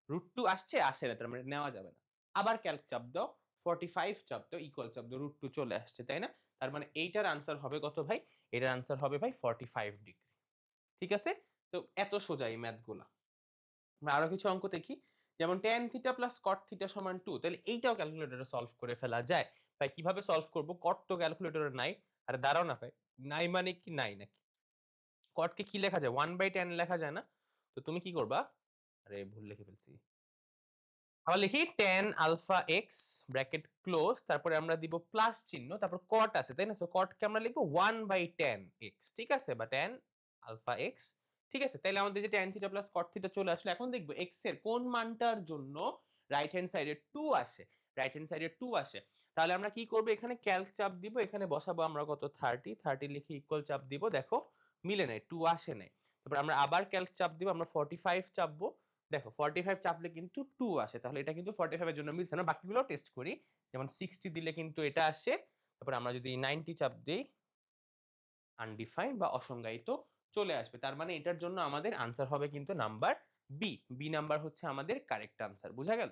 √2 আসছে, আসে না, তার মানে নেওয়া যাবে না। আবার ক্যালক চাপ দাও, 45 চাপ দাও, ইকুয়াল চাপ দাও, √2 চলে আসছে, তাই না? তার মানে এইটার আনসার হবে কত ভাই? এটার আনসার হবে ভাই 45 ডিগ্রি। ঠিক আছে? তো এত সোজা এই ম্যাথ গুলা। আমরা আরো কিছু অঙ্ক দেখি। যেমন tan theta plus cot theta সমান 2, তাহলে এইটাও ক্যালকুলেটরে সলভ করে ফেলা যায়। ভাই কিভাবে সলভ করব? cot তো ক্যালকুলেটরে নাই। আরে দাঁড়াও না ভাই, নাই মানে কি নাই নাকি? cot কে কি লেখা যায়? 1/tan লেখা যায় না? তো তুমি কি করবা? আরে ভুল লিখে ফেলছি। আমরা লিখি tan alpha x bracket close, তারপরে আমরা দিব প্লাস চিহ্ন, তারপর cot আছে, তাই না? সো cot কে আমরা লিখব 1/tan x, ঠিক আছে? বা tan আলফা x, ঠিক আছে? তাইলে আমাদের যে tan theta plus cot theta চলে আসলো। এখন দেখব x এর কোন মানটার জন্য রাইট হ্যান্ড সাইডে 2 আসে। রাইট হ্যান্ড সাইডে 2 আসে। তাহলে আমরা কি করব? এখানে ক্যালক চাপ দিব, এখানে বসাবো আমরা কত 30, 30 লিখে ইকুয়াল চাপ দিব। দেখো মিলে নাই, 2 আসে নাই। তারপর আমরা আবার ক্যালক চাপ দিব, আমরা 45 চাপবো। দেখো 45 চাপলে কিন্তু 2 আসে, তাহলে এটা কিন্তু 45 এর জন্য মিলছে না। বাকিগুলো টেস্ট করি। যেমন 60 দিলে কিন্তু এটা আসে। তারপর আমরা যদি 90 চাপ দেই, আনডিফাইন্ড বা অসংজ্ঞায়িত চলে আসবে। তার মানে এটার জন্য আমাদের আনসার হবে কিন্তু নাম্বার বি। বি নাম্বার হচ্ছে আমাদের কারেক্ট আনসার। বুঝা গেল?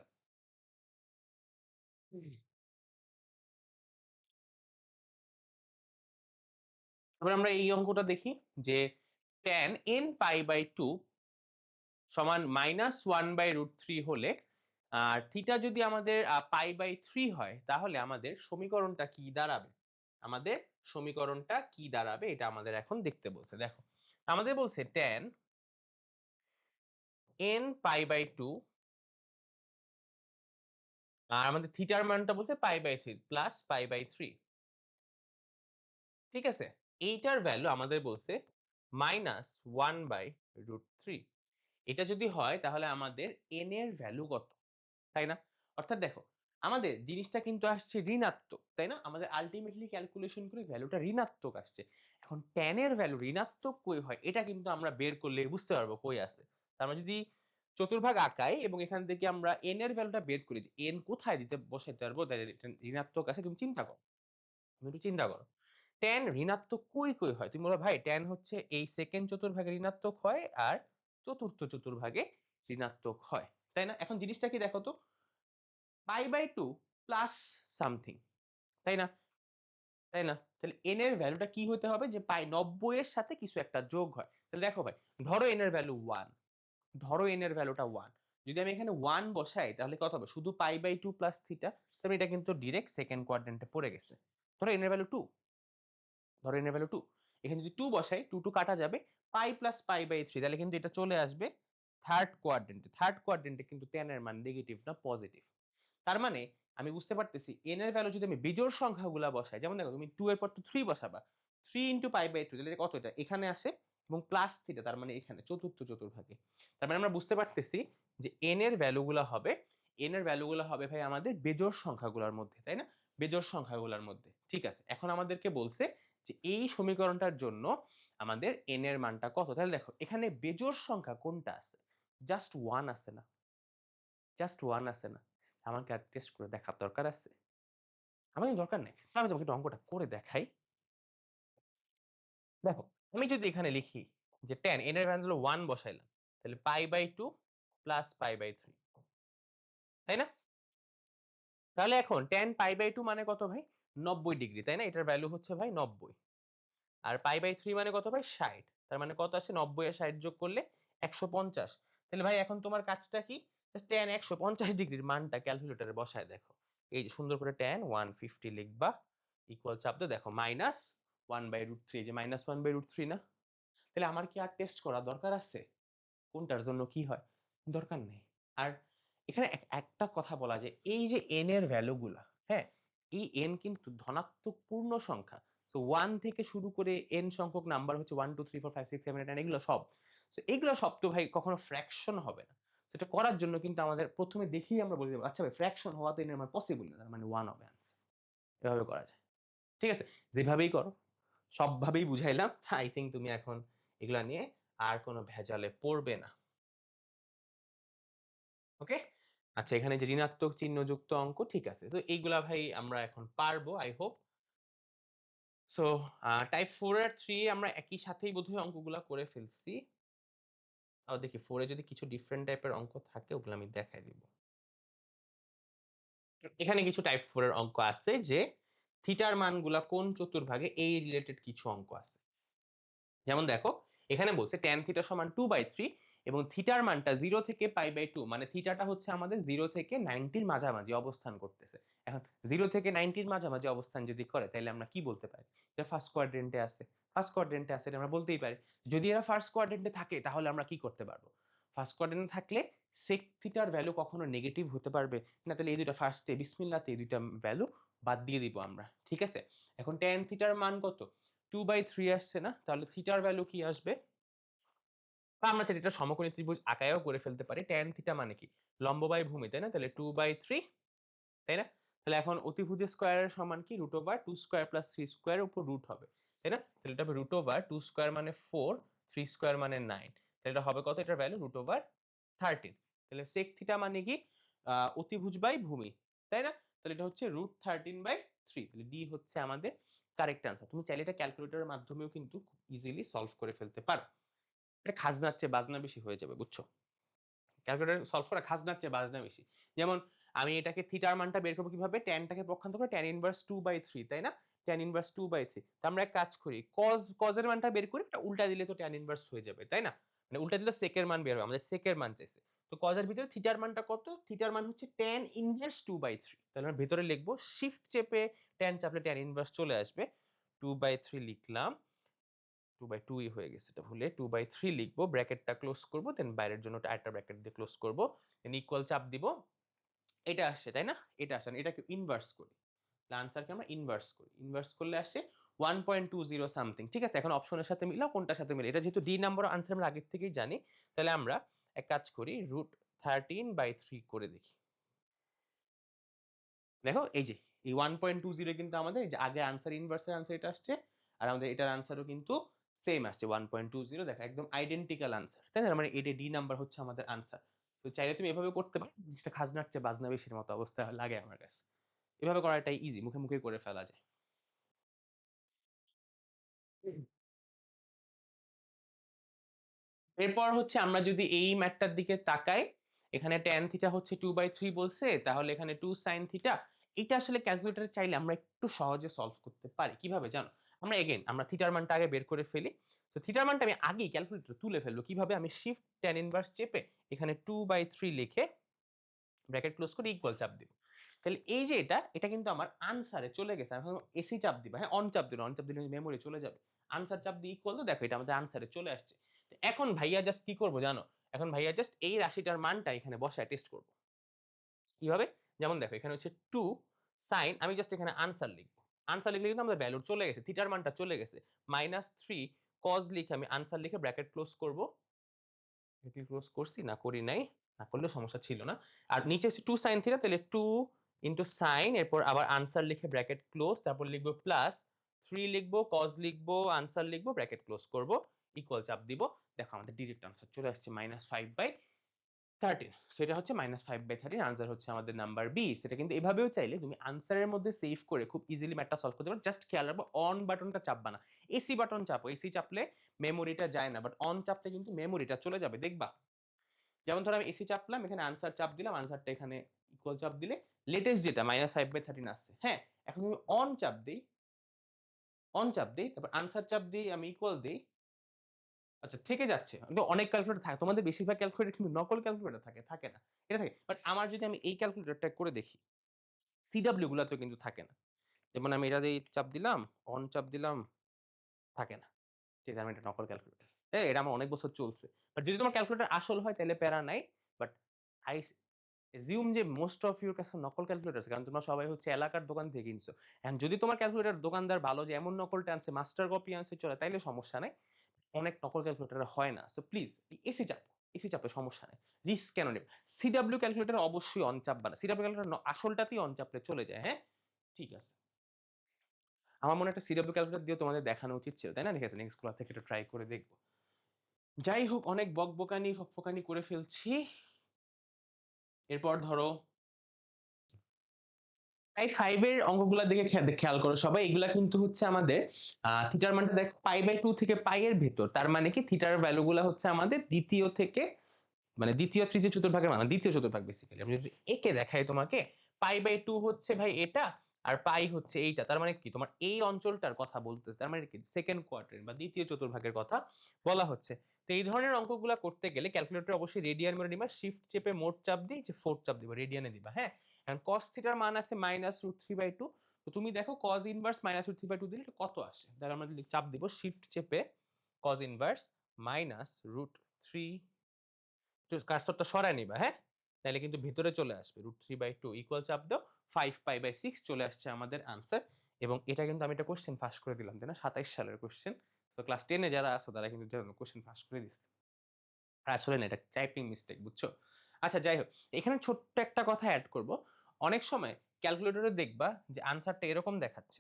এবার আমরা এই অঙ্কটা দেখি, যে tan n পাই বাই 2 সমান -1/√3 হলে, আর থিটা যদি আমাদের পাই বাই 3 হয়, তাহলে আমাদের সমীকরণটা কি দাঁড়াবে? আমাদের সমীকরণটা কি দাঁড়াবে এটা আমাদের এখন দেখতে বলছে। দেখো আমাদের বলছে tan n পাই বাই 2, আর আমাদের থিটার মানটা বলছে pi by 3 plus pi by 3, ঠিক আছে? এইটার ভ্যালু আমাদের বলছে -1/√3। এটা যদি হয় তাহলে আমাদের n এর ভ্যালু কত, তাই না? অর্থাৎ দেখো, আমাদের জিনিসটা কিন্তু আসছে ঋণাত্মক, তাই না? আমাদের আলটিমেটলি ক্যালকুলেশন করে ভ্যালুটা ঋণাত্মক আসছে। এখন tan এর ভ্যালু ঋণাত্মক কই হয়, এটা কিন্তু আমরা বের করলে বুঝতে পারবো কই আছে। তার মানে যদি চতুর্ভাগ আঁকাই এবং এখান থেকে আমরা n এর ভ্যালুটা বের করি, যে n কোথায় দিতে বসাইতে পারবো, তাই এটা ঋণাত্মক আছে। তুমি চিন্তা করো, তুমি একটু চিন্তা করো, tan ঋণাত্মক কই কই হয়? তুমি বলো ভাই tan হচ্ছে এই সেকেন্ড চতুর্ভাগে ঋণাত্মক হয়, আর চতুর্থ চতুর্ভাগে ঋণাত্মক হয়, তাই না? এখন জিনিসটা কি দেখো তো, পাই বাই 2 প্লাস সামথিং, তাই না? তাই না? তাহলে n এর ভ্যালুটা কি হতে হবে? যে পাই 90 এর সাথে কিছু একটা যোগ হয়। তাহলে দেখো ভাই, ধরো n এর ভ্যালু 1, ধরো n এর ভ্যালুটা 1, যদি আমি এখানে 1 বসাই তাহলে কত হবে? শুধু পাই বাই 2 প্লাস থিটা, তবে এটা কিন্তু ডিরেক্ট সেকেন্ড কোয়াড্রেন্টে পড়ে গেছে। ধরো n এর ভ্যালু 2, ধরো n এর ভ্যালু 2, এখানে যদি 2 বসাই 2 কাটা যাবে, পাই প্লাস পাই বাই 3, তাহলে কিন্তু এটা চলে আসবে থার্ড কোয়াড্রেন্টে। থার্ড কোয়াড্রেন্টে কিন্তু tan এর মান নেগেটিভ না পজিটিভ। তার মানে আমি বুঝতে পারতেছি n এর ভ্যালু যদি আমি বিজোড় সংখ্যাগুলা বসাই, যেমন দেখো তুমি 2 এর পর তো 3 বসাবা, 3 ইনটু পাই বাই 2, তাহলে এটা কত, এটা এখানে আসে এবং প্লাস থিটা, তার মানে এখানে চতুর্থ চতুর্ভাগে। তার মানে আমরা বুঝতে পারতেছি যে n এর ভ্যালুগুলা হবে, n এর ভ্যালুগুলা হবে ভাই আমাদের বেজোড় সংখ্যাগুলোর মধ্যে, তাই না? বেজোড় সংখ্যাগুলোর মধ্যে। ঠিক আছে, এখন আমাদেরকে বলছে যে এই সমীকরণটার জন্য আমাদের n এর মানটা কত। তাহলে দেখো এখানে বেজোড় সংখ্যা কোনটা আছে? জাস্ট 1 আছে না? জাস্ট 1 আছে না? আমাকে আর টেস্ট করে দেখার দরকার আছে? আমার কিন্তু দরকার নেই। আমি তোমাকে একটু অঙ্কটা করে দেখাই। দেখো, আমি যদি এখানে লিখি যে tan n এর ভ্যালু হলো 1 বসাইলাম, তাহলে pi by 2 plus pi by 3, তাই না? তাহলে এখন tan পাই বাই 2 মানে কত ভাই? 90 ডিগ্রি, তাই না? এটার ভ্যালু হচ্ছে ভাই 90। আর পাই বাই 3 মানে কত ভাই? 60। তার মানে কত আসে? 90 আর 60 যোগ করলে 150। তাহলে ভাই এখন তোমার কাজটা কি? জাস্ট tan 150 ডিগ্রির মানটা ক্যালকুলেটরে বসায় দেখো। এই যে সুন্দর করে tan 150 লিখবা, ইকুয়াল চাপ দিয়ে দেখো মাইনাস 1/√3, এই যে মাইনাস 1/√3 না? তাহলে আমার কি আর টেস্ট করা দরকার আছে? কোনটার জন্য কি হয়? দরকার নেই। আর এখানে একটা কথা বলা যায়, এই যে n এর ভ্যালু গুলা, হ্যাঁ? এই n কিন্তু ধনাত্মক পূর্ণ সংখ্যা। সো 1 থেকে শুরু করে n সংখ্যক নাম্বার হচ্ছে 1 2 3 4 5 6 7 8 9, এগুলো সব। সো এগুলো সব তো ভাই কখনো ফ্র্যাকশন হবে না। সেটা করার জন্য কিন্তু আমাদের প্রথমে দেখেই আমরা বলে দেব, আচ্ছা ভাই ফ্র্যাকশন হওয়া তো n এর মান পসিবল না, তার মানে 1 হবে আনসার। এভাবে করা যায়। ঠিক আছে? যেভাবেই করো, সবভাবেই বুঝাইলাম। আই থিংক তুমি এখন এগুলা নিয়ে আর কোনো ভেজালে পড়বে না। ওকে? আচ্ছা, এখানে যে ঋণাত্মক চিহ্নযুক্ত অঙ্ক, ঠিক আছে। তো এইগুলা ভাই আমরা এখন পারবো আই হোপ। সো টাইপ 4 আর 3 আমরা একই সাথেই বোধহয় অঙ্কগুলা করে ফেলছি। তাও দেখি 4 এ যদি কিছু ডিফারেন্ট টাইপের অঙ্ক থাকে ওগুলো আমি দেখাই দিব। এখানে কিছু টাইপ 4 এর অঙ্ক আছে যে থিটার মানগুলা কোন চতুর্ভাগে, এই রিলেটেড কিছু অঙ্ক আছে। যেমন দেখো, এখানে বলছে tan থিটা সমান 2/3 এবং থিটার মানটা 0 থেকে পাই বাই 2, মানে থিটাটা হচ্ছে আমাদের 0 থেকে 90 এর মাঝামাঝি অবস্থান করতেছে। এখন 0 থেকে 90 এর মাঝামাঝি অবস্থান যদি করে, তাহলে আমরা কি বলতে পারি? এটা ফার্স্ট কোয়াড্রেন্টে আছে। ফার্স্ট কোয়াড্রেন্টে আছে, এটা আমরা বলতেই পারি। যদি এরা ফার্স্ট কোয়াড্রেন্টে থাকে তাহলে আমরা কি করতে পারবো? ফার্স্ট কোয়াড্রেন্টে থাকলে sec থিটার ভ্যালু কখনো নেগেটিভ হতে পারবে না, তাহলে এই দুইটা ফার্স্টে বিসমিল্লাহতে এই দুইটা ভ্যালু বাদ দিয়ে দিব আমরা। ঠিক আছে? এখন tan থিটার মান কত? 2/3 আসছে না? তাহলে থিটার ভ্যালু কি আসবে? বা আমরা চাইলে এটা সমকোণী ত্রিভুজ আকারেও করে ফেলতে পারি। tan থিটা মানে কি? লম্ব বাই ভূমি, তাই না? তাহলে 2/3, তাই না? তাহলে এখন অতিভুজের স্কয়ারের সমান কি? √2 স্কয়ার প্লাস 3 স্কয়ারের উপর রুট হবে, তাই না? তাহলে এটা হবে √2 স্কয়ার মানে 4, 3 স্কয়ার মানে 9। তাহলে এটা হবে কত? এটার ভ্যালু √13। তাহলে sec থিটা মানে কি? অতিভুজ বাই ভূমি, তাই না? তাহলে এটা হচ্ছে √13/3। তাহলে ডি হচ্ছে আমাদের কারেক্ট আনসার। তুমি চাইলে এটা ক্যালকুলেটরের মাধ্যমেও কিন্তু খুব ইজিলি সলভ করে ফেলতে পারো। এটা খাজনার চেয়ে বাজনা বেশি হয়ে যাবে, বুঝছো? ক্যালকুলেটর সলভ করা খাজনার চেয়ে বাজনা বেশি। যেমন আমি এটাকে থিটার মানটা বের করব কিভাবে? ট্যানটাকে পক্ষান্তর করে tan ইনভার্স 2/3, তাই না? tan inverse 2/3। তো আমরা এক কাজ করি, cos এর মানটা বের করি, এটা উল্টা দিলে তো tan ইনভার্স হয়ে যাবে, তাই না? মানে উল্টা দিলে sec এর মান বের হবে। আমাদের sec এর মান চাইছে। তো cos এর ভিতরে থিটার মানটা কত? থিটার মান হচ্ছে tan ইনভার্স 2/3। তাহলে আমরা ভেতরে লিখব, শিফট চেপে tan চাপলে tan ইনভার্স চলে আসবে। 2/3 লিখলাম। 2/2 ই হয়ে গেছে, এটা ভুলে 2/3 লিখবো, ব্র্যাকেটটা ক্লোজ করব, দেন বাইরের জন্য আরেকটা ব্র্যাকেট দিয়ে ক্লোজ করব, দেন ইকুয়াল চাপ দিব। এটা আসছে, তাই না? এটা আসছে, এটাকে ইনভার্স করি। আনসারকে আমরা ইনভার্স করি, ইনভার্স করলে আসে 1.20 সামথিং। ঠিক আছে, এখন অপশনের সাথে মিলাও কোনটার সাথে মিলে। এটা যেহেতু ডি নাম্বার আনসার আমরা আগের থেকেই জানি, তাহলে আমরা এক কাজ করি, √13/3 করে দেখি। দেখো এই যে এই 1.20 কিন্তু আমাদের এই যে আগে আনসার, ইনভার্সের আনসার এটা আসছে, আর আমাদের এটার আনসারও কিন্তু সেম আসছে 1.20। দেখো একদম আইডেন্টিক্যাল আনসার, তাই না? মানে এটা ডি নাম্বার হচ্ছে আমাদের আনসার। তো চাইলে তুমি এভাবে করতে পারো, জিনিসটা খাজনার চেয়ে বাজনা বেশির মতো অবস্থা লাগে আমার কাছে। এভাবে করাটাই ইজি, মুখে মুখে করে ফেলা যায়। এরপর হচ্ছে আমরা যদি এই ম্যাথটার দিকে তাকাই, এখানে tan থিটা হচ্ছে 2/3 বলছে, তাহলে এখানে 2 sin থিটা। এটা আসলে ক্যালকুলেটরে চাইলে আমরা একটু সহজে সলভ করতে পারি। কিভাবে জানো? আমরা এগেইন আমরা থিটার মানটা আগে বের করে ফেলি। তো থিটার মানটা আমি আগেই ক্যালকুলেটরে তুলে ফেলবো। কিভাবে? আমি শিফট tan ইনভার্স চেপে এখানে 2/3 লিখে ব্র্যাকেট ক্লোজ করে ইকুয়াল চাপ দিব। তাহলে এই যে এটা কিন্তু আমার আনসারে চলে গেছে। এখন এসি চাপ দিবা, হ্যাঁ, অন চাপ দিলে, অন চাপ দিলে মেমোরি চলে যাবে। আনসার চাপ দিয়ে ইকুয়াল টু, দেখো এটা আমাদের আনসারে চলে আসছে। এখন ভাইয়া জাস্ট কি করবো জানো, এখন ভাইয়া জাস্ট এই রাশিটার মানটা এখানে বসায় টেস্ট করব। কিভাবে? যেমন দেখো এখানে হচ্ছে 2 sin, আমি জাস্ট এখানে আনসার লিখব। আনসার লিখলে কিন্তু আমাদের ভ্যালু চলে গেছে, থিটার মানটা চলে গেছে। -3 cos লিখে আমি আনসার লিখে ব্র্যাকেট ক্লোজ করব। এটি ক্লোজ করছি না করি নাই, না করলেও সমস্যা ছিল না। আর নিচে হচ্ছে 2 sin থিটা, তাহলে 2 sin, এরপর আবার আনসার লিখে ব্র্যাকেট ক্লোজ, তারপর লিখব প্লাস 3 লিখব, cos লিখব, আনসার লিখব, ব্র্যাকেট ক্লোজ করব, ইকুয়াল চাপ দিব। দেখো আমাদের ডিরেক্ট আনসার চলে আসছে -5/13। সো এটা হচ্ছে -5/13, আনসার হচ্ছে আমাদের নাম্বার বি। সেটা কিন্তু এভাবেও চাইলে তুমি আনসারের মধ্যে সেভ করে খুব ইজিলি ম্যাথটা সলভ করতে পারো। জাস্ট খেয়াল রাখবো অন বাটনটা চাপবা না। এসি বাটন চাপো, এসি চাপলে মেমোরিটা যায় না, বাট অন চাপলে কিন্তু মেমোরিটা চলে যাবে, দেখবা। যেমন ধরো আমি এসি চাপলাম, এখানে আনসার চাপ দিলাম, আনসারটা এখানে ইকুয়াল চাপ দিলে লেটেস্ট যেটা -5/13 আসছে। হ্যাঁ, এখন আমি অন চাপ দেই, অন চাপ দেই, তারপর আনসার চাপ দিই, আমি ইকুয়াল দেই। আচ্ছা, থেকে যাচ্ছে। কিন্তু অনেক ক্যালকুলেটর থাকে। তোমাদের বেশিরভাগ ক্যালকুলেটর কিন্তু নকল ক্যালকুলেটর থাকে, থাকে না। এটা থাকে। বাট আমার যদি আমি এই ক্যালকুলেটরটা করে দেখি, সিডব্লিউ গুলাতেও কিন্তু থাকে না। যেমন আমি এটা দিয়ে চাপ দিলাম, অন চাপ দিলাম, থাকে না। ঠিক আছে, আমি এটা নকল ক্যালকুলেটর। এটা আমার অনেক বছর চলছে। বাট যদি তোমার ক্যালকুলেটর আসল হয় তাহলে প্যারা নাই। বাট আই অ্যাজিউম যে মোস্ট অফ ইউর কাছে নকল ক্যালকুলেটর আছে। কারণ তোমরা সবাই হচ্ছে এলাকার দোকান থেকে কিনছো। এখন যদি তোমার ক্যালকুলেটর দোকানদার ভালো যে এমন নকলটা আনছে, মাস্টার কপি আনছে চলে, তাইলে সমস্যা নাই। অনেক নকল ক্যালকুলেটরে হয় না। সো প্লিজ এসি চাপো। এসি চাপে সমস্যা নাই। রিস্ক কেন নেবে? সিডব্লিউ ক্যালকুলেটর অবশ্যই অন চাপবা না। সিডব্লিউ ক্যালকুলেটর আসলটাতেই অন চাপলে চলে যায়, হ্যাঁ? ঠিক আছে। আমার মনে হয় একটা সিডব্লিউ ক্যালকুলেটর দিয়েও তোমাদের দেখানো উচিত ছিল, তাই না? ঠিক আছে, নেক্সট ক্লাস থেকে এটা ট্রাই করে দেখব। যাই হোক, অনেক বকবকানি ফকফকানি করে ফেলছি। এরপর ধরো টাইপ 5 এর অঙ্কগুলোর দিকে খেয়াল করো সবাই। এগুলা কিন্তু হচ্ছে আমাদের থিটার মানটা দেখো π/2 থেকে পাই এর ভেতর। তার মানে কি থিটার ভ্যালু গুলা হচ্ছে আমাদের দ্বিতীয় থেকে, মানে দ্বিতীয় তৃতীয় চতুর্ভাগের মানে দ্বিতীয় চতুর্ভাগ বেসিক্যালি। আমি যদি একে দেখাই তোমাকে, π/2 হচ্ছে ভাই এটা, আর পাই হচ্ছে এইটা। তার মানে কি তোমার এই অঞ্চলটার কথা বলতেছে, তার মানে কি সেকেন্ড কোয়াড্রেন্ট বা দ্বিতীয় চতুর্ভাগের কথা বলা হচ্ছে। তো এই ধরনের অঙ্কগুলা করতে গেলে ক্যালকুলেটর অবশ্যই রেডিয়ান মোডে নিবা, শিফট চেপে মোড চাপ দিয়ে যে ফোর্থ চাপ দিবা, রেডিয়ানে দিবা। হ্যাঁ, এখন cos থিটার মান আছে -√3/2। তো তুমি দেখো cos ইনভার্স -√3/2 দিলে এটা কত আসে। তাহলে আমরা চাপ দিব শিফট চেপে cos ইনভার্স -√3, একটু কার্সরটা সরায় নিবা, হ্যাঁ? তাহলে কিন্তু ভিতরে চলে আসবে। √3/2 ইকুয়াল চাপ দাও, 5π/6 চলে আসছে আমাদের আনসার। এবং এটা কিন্তু আমি একটা কোশ্চেন ফাঁস করে দিলাম, তাই না? 27 সালের কোশ্চেন। তো ক্লাস 10 এ যারা আছো তারা কিন্তু কোশ্চেন ফাঁস করে দিচ্ছে। আর আসলে না, এটা টাইপিং মিস্টেক, বুঝছো? আচ্ছা যাই হোক, এখানে ছোট্ট একটা কথা এড করব। অনেক সময় ক্যালকুলেটরে দেখবা যে আনসারটা এরকম দেখাচ্ছে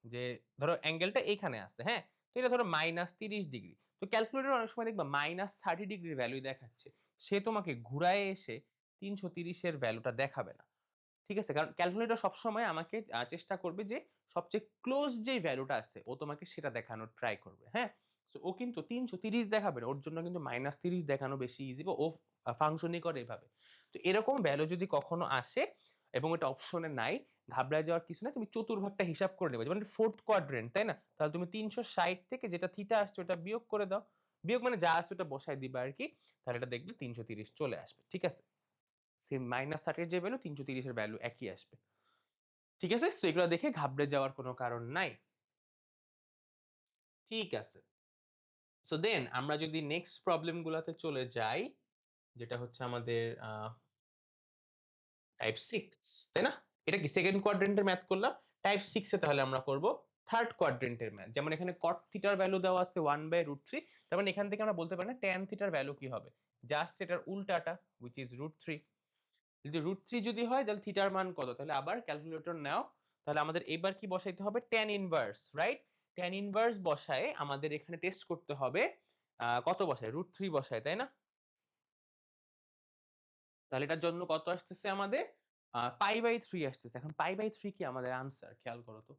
যে ধরো অ্যাঙ্গেলটা এইখানে আছে, হ্যাঁ? তো এটা ধরো -30°। তো ক্যালকুলেটর অনেক সময় দেখবা -30° ভ্যালু দেখাচ্ছে। সে তোমাকে ঘুরায় এসে 330 এর ভ্যালুটা দেখাবে না। ঠিক আছে? কারণ ক্যালকুলেটর সবসময় আমাকে চেষ্টা করবে যে সবচেয়ে ক্লোজ যেই ভ্যালুটা আছে ও তোমাকে সেটা দেখানোর ট্রাই করবে। হ্যাঁ? সো ও কিন্তু 330 দেখাবে না। ওর জন্য কিন্তু -30 দেখানো বেশি ইজি, বা ও ফাংশনই করে এভাবে। তো এরকম ভ্যালু যদি কখনো আসে এবং এটা অপশনে নাই, ঘাবড়ায় যাওয়ার কিছু নাই। তুমি চতুর্ভাগটা হিসাব করে নেবে। যেমন ফোর্থ কোয়াড্রেন্ট, তাই না? তাহলে তুমি 360 থেকে যেটা থিটা আসছে ওটা বিয়োগ করে দাও। বিয়োগ মানে যা আছে ওটা বসায় দিবা আরকি। তাহলে এটা দেখবে 330 চলে আসবে। ঠিক আছে? সেম -30 এর যে ভ্যালু 330 এর ভ্যালু একই আসবে। ঠিক আছে? সো এগুলো দেখে ঘাবড়ে যাওয়ার কোনো কারণ নাই। ঠিক আছে। সো দেন আমরা যদি নেক্সট প্রবলেম গুলাতে চলে যাই, যেটা হচ্ছে আমাদের টাইপ 6, তাই না? এটা কি সেকেন্ড কোয়াড্রেন্ট এর ম্যাথ করলাম। টাইপ 6 এ তাহলে আমরা করব থার্ড কোয়াড্রেন্ট এর ম্যাথ। যেমন এখানে cot থিটার ভ্যালু দেওয়া আছে 1/√3। তার মানে এখান থেকে আমরা বলতে পারি না tan থিটার ভ্যালু কি হবে? জাস্ট এটার উল্টাটা which is √3। যদি √3 যদি হয় তাহলে থিটার মান কত? তাহলে আবার ক্যালকুলেটর নাও। তাহলে আমাদের এবার কি বসাইতে হবে? tan inverse, right? tan inverse বসায় আমাদের এখানে টেস্ট করতে হবে কত বসায়? √3 বসায়, তাই না? তাহলে এটার জন্য কত আসতেছে আমাদের? π/3 আসতেছে। এখন π/3 কি আমাদের আনসার? খেয়াল করো তো।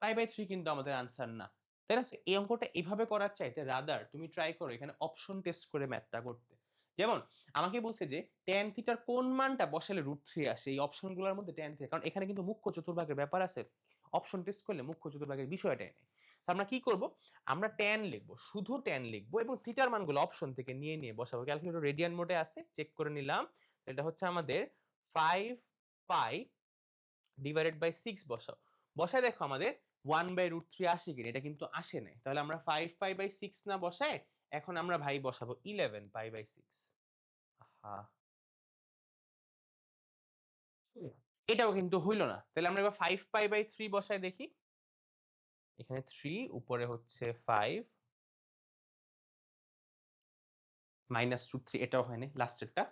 π/3 কিন্তু আমাদের আনসার না। তাই না? এই অঙ্কটা এভাবে করার চাইতে রাদার তুমি ট্রাই করো এখানে অপশন টেস্ট করে ম্যাথটা করতে। যেমন আমাকে বলছে যে tan থিটার কোন মানটা বসালে √3 আসে? এই অপশনগুলোর মধ্যে tan থিটা, কারণ এখানে কিন্তু মুখ্য চতুর্ভাগের ব্যাপার আছে। অপশন টেস্ট করলে মুখ্য চতুর্ভাগের বিষয়টাই নেই। তো আমরা কি করব? আমরা tan লিখব। শুধু tan লিখব এবং থিটার মানগুলো অপশন থেকে নিয়ে বসাবো। ক্যালকুলেটর রেডিয়ান মোডে আছে, চেক করে নিলাম। এটা হচ্ছে আমাদের 5 পাই ডিভাইডেড বাই 6 বসাও। বসায় দেখো আমাদের 1/√3 আসে কিনা, এটা কিন্তু আসে নাই। তাহলে আমরা 5π/6 না বসায় এখন আমরা ভাই বসাবো 11π/6। আহা! এটাও কিন্তু হইল না। তাহলে আমরা এবার 5π/3 বসায় দেখি। এখানে 3 উপরে হচ্ছে 5 -√3, এটাও হয় নাই লাস্টেরটা।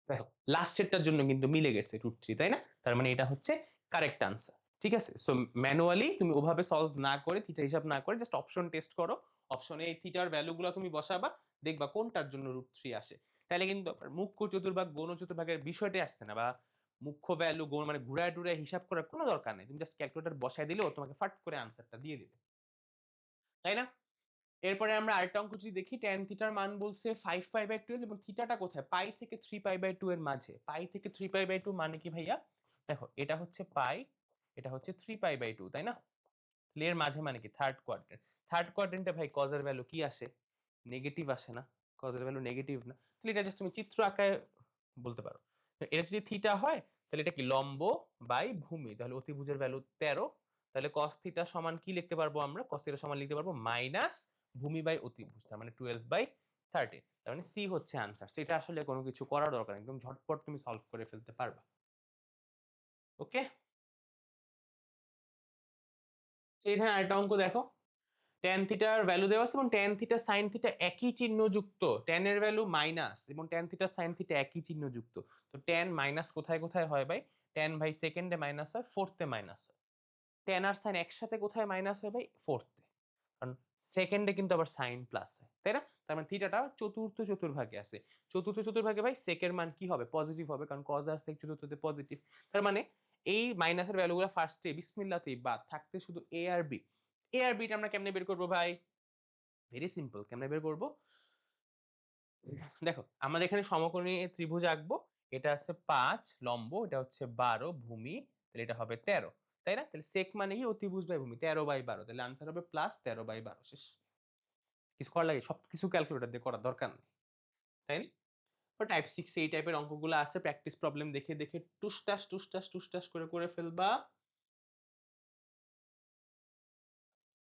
দেখো লাস্টেরটার জন্য কিন্তু মিলে গেছে √3, তাই না? তার মানে এটা হচ্ছে কারেক্ট আনসার। ঠিক আছে? সো ম্যানুয়ালি তুমি ওভাবে সলভ না করে, থিটা হিসাব না করে জাস্ট অপশন টেস্ট করো। অপশনে এই থিটার ভ্যালু গুলা তুমি বসাবা, দেখবা কোনটার জন্য √3 আসে। তাইলে কিন্তু আপনার মুখ্য চতুর্ভাগ, গৌণ চতুর্ভাগের বিষয়টাই আসছে না, বা মুখ্য ভ্যালু গৌণ মানে ঘুরায় টুরায় হিসাব করার কোনো দরকার নেই। তুমি জাস্ট ক্যালকুলেটর বসায় দিলেও তোমাকে ফাট করে আনসারটা দিয়ে দিবে। তাই না? এরপরে আমরা আরেকটা অঙ্ক যদি দেখি, tan থিটার মান বলছে 5π/12 এবং থিটাটা কোথায়? পাই থেকে 3π/2 এর মাঝে। পাই থেকে 3π/2 মানে কি ভাইয়া? দেখো এটা হচ্ছে পাই, এটা হচ্ছে 3π/2, তাই না? তাহলে এর মাঝে মানে কি? Third quadrant. থার্ড কোয়াড্রেন্টে ভাই কজ এর ভ্যালু কি আসে? নেগেটিভ আসে না? কজ এর ভ্যালু নেগেটিভ না। তাহলে এটা জাস্ট তুমি চিত্র আঁকায় বলতে পারো। এটা যদি থিটা হয় তাহলে এটা কি? লম্ব বাই ভূমি। তাহলে অতিভুজের ভ্যালু 13। তাহলে cos থিটা সমান কি লিখতে পারবো আমরা? cos থিটা সমান লিখতে পারবো মাইনাস ভূমি বাই অতিভুজ, তার মানে 12/13। তার মানে সি হচ্ছে আনসার। সেটা আসলে কোনো কিছু করার দরকার নেই, একদম ঝটপট তুমি সলভ করে ফেলতে পারবা। ওকে, এখানে আরেকটা অঙ্ক দেখো। tan থিটার ভ্যালু দেওয়া আছে এবং tan থিটা sin থিটা একই চিহ্ন যুক্ত। tan এর ভ্যালু মাইনাস এবং tan থিটা sin থিটা একই চিহ্ন যুক্ত। তো tan মাইনাস কোথায় কোথায় হয় ভাই? tan ভাই সেকেন্ডে মাইনাস হয়, ফোর্থে মাইনাস হয়। tan আর sin একসাথে কোথায় মাইনাস হয় ভাই? ফোর্থে। কারণ সেকেন্ডে কিন্তু আবার সাইন প্লাস হয়, তাই না? তার মানে থিটাটা চতুর্থ চতুর্ভাগে আছে। চতুর্থ চতুর্ভাগে ভাই সেকের মান কি হবে? পজিটিভ হবে, কারণ কজ আর সেক চতুর্থতে পজিটিভ। তার মানে এই মাইনাসের ভ্যালুগুলো ফার্স্টে বিসমিল্লাহতেই বাদ, থাকতে শুধু এ আর বি। এ আর বিটা আমরা কেমনে বের করব ভাই? Very simple. কেমনে বের করব? দেখো আমাদের এখানে সমকোণী ত্রিভুজ আঁকবো। এটা আছে 5 লম্ব, এটা হচ্ছে 12 ভূমি, তাহলে এটা হবে 13, তাই না? তাহলে sec মানে কি? অতিভুজ বাই ভূমি, 13/12, তাহলে আনসার হবে +13/12। শেষ। কিছু করা লাগে? সবকিছু ক্যালকুলেটর দিয়ে করার দরকার নেই, তাই না? তো টাইপ 6 এই টাইপের অঙ্কগুলো আছে, প্র্যাকটিস প্রবলেম দেখে দেখে টুসটাস টুসটাস টুসটাস করে ফেলবা।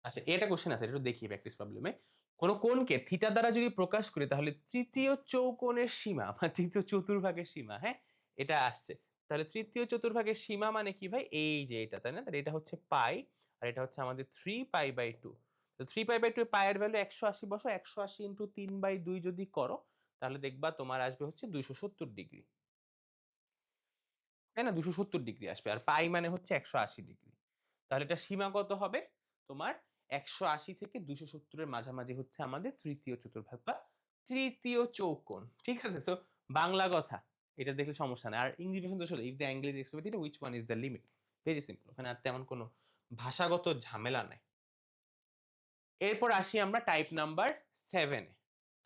আচ্ছা, এটা কোশ্চেন আছে, এটা একটু দেখি প্র্যাকটিস প্রবলেমে। কোন কোণকে থিটা দ্বারা যদি প্রকাশ করি তাহলে তৃতীয় চৌকোণের সীমা বা তৃতীয় চতুর্ভাগের সীমা, হ্যাঁ? এটা আসছে। তাহলে তৃতীয় চতুর্ভাগের সীমা মানে কি ভাই? এই যে এটা, তাই না? তাহলে এটা হচ্ছে পাই আর এটা হচ্ছে আমাদের 3π/2। তো 3π/2 এর পাই এর ভ্যালু 180 বসাও, 180 ইনটু 3/2 যদি করো তাহলে দেখবা তোমার আসবে হচ্ছে 270 ডিগ্রি। তাই না? 270 ডিগ্রি আসবে। আর পাই মানে হচ্ছে 180 ডিগ্রি। তাহলে এটা সীমা কত হবে? তোমার 180 থেকে 270 এর মাঝামাঝি হচ্ছে আমাদের তৃতীয় চতুর্ভাগ বা তৃতীয় চৌকোণ। ঠিক আছে? সো বাংলা কথা, এটা দেখলে সমস্যা নাই। আর ইংলিশ ভার্সন তো সোজা। If the angle is x theta which one is the limit? Very simple. ওখানে আর তেমন কোনো ভাষাগত ঝামেলা নাই। এরপর আসি আমরা টাইপ নাম্বার 7 এ।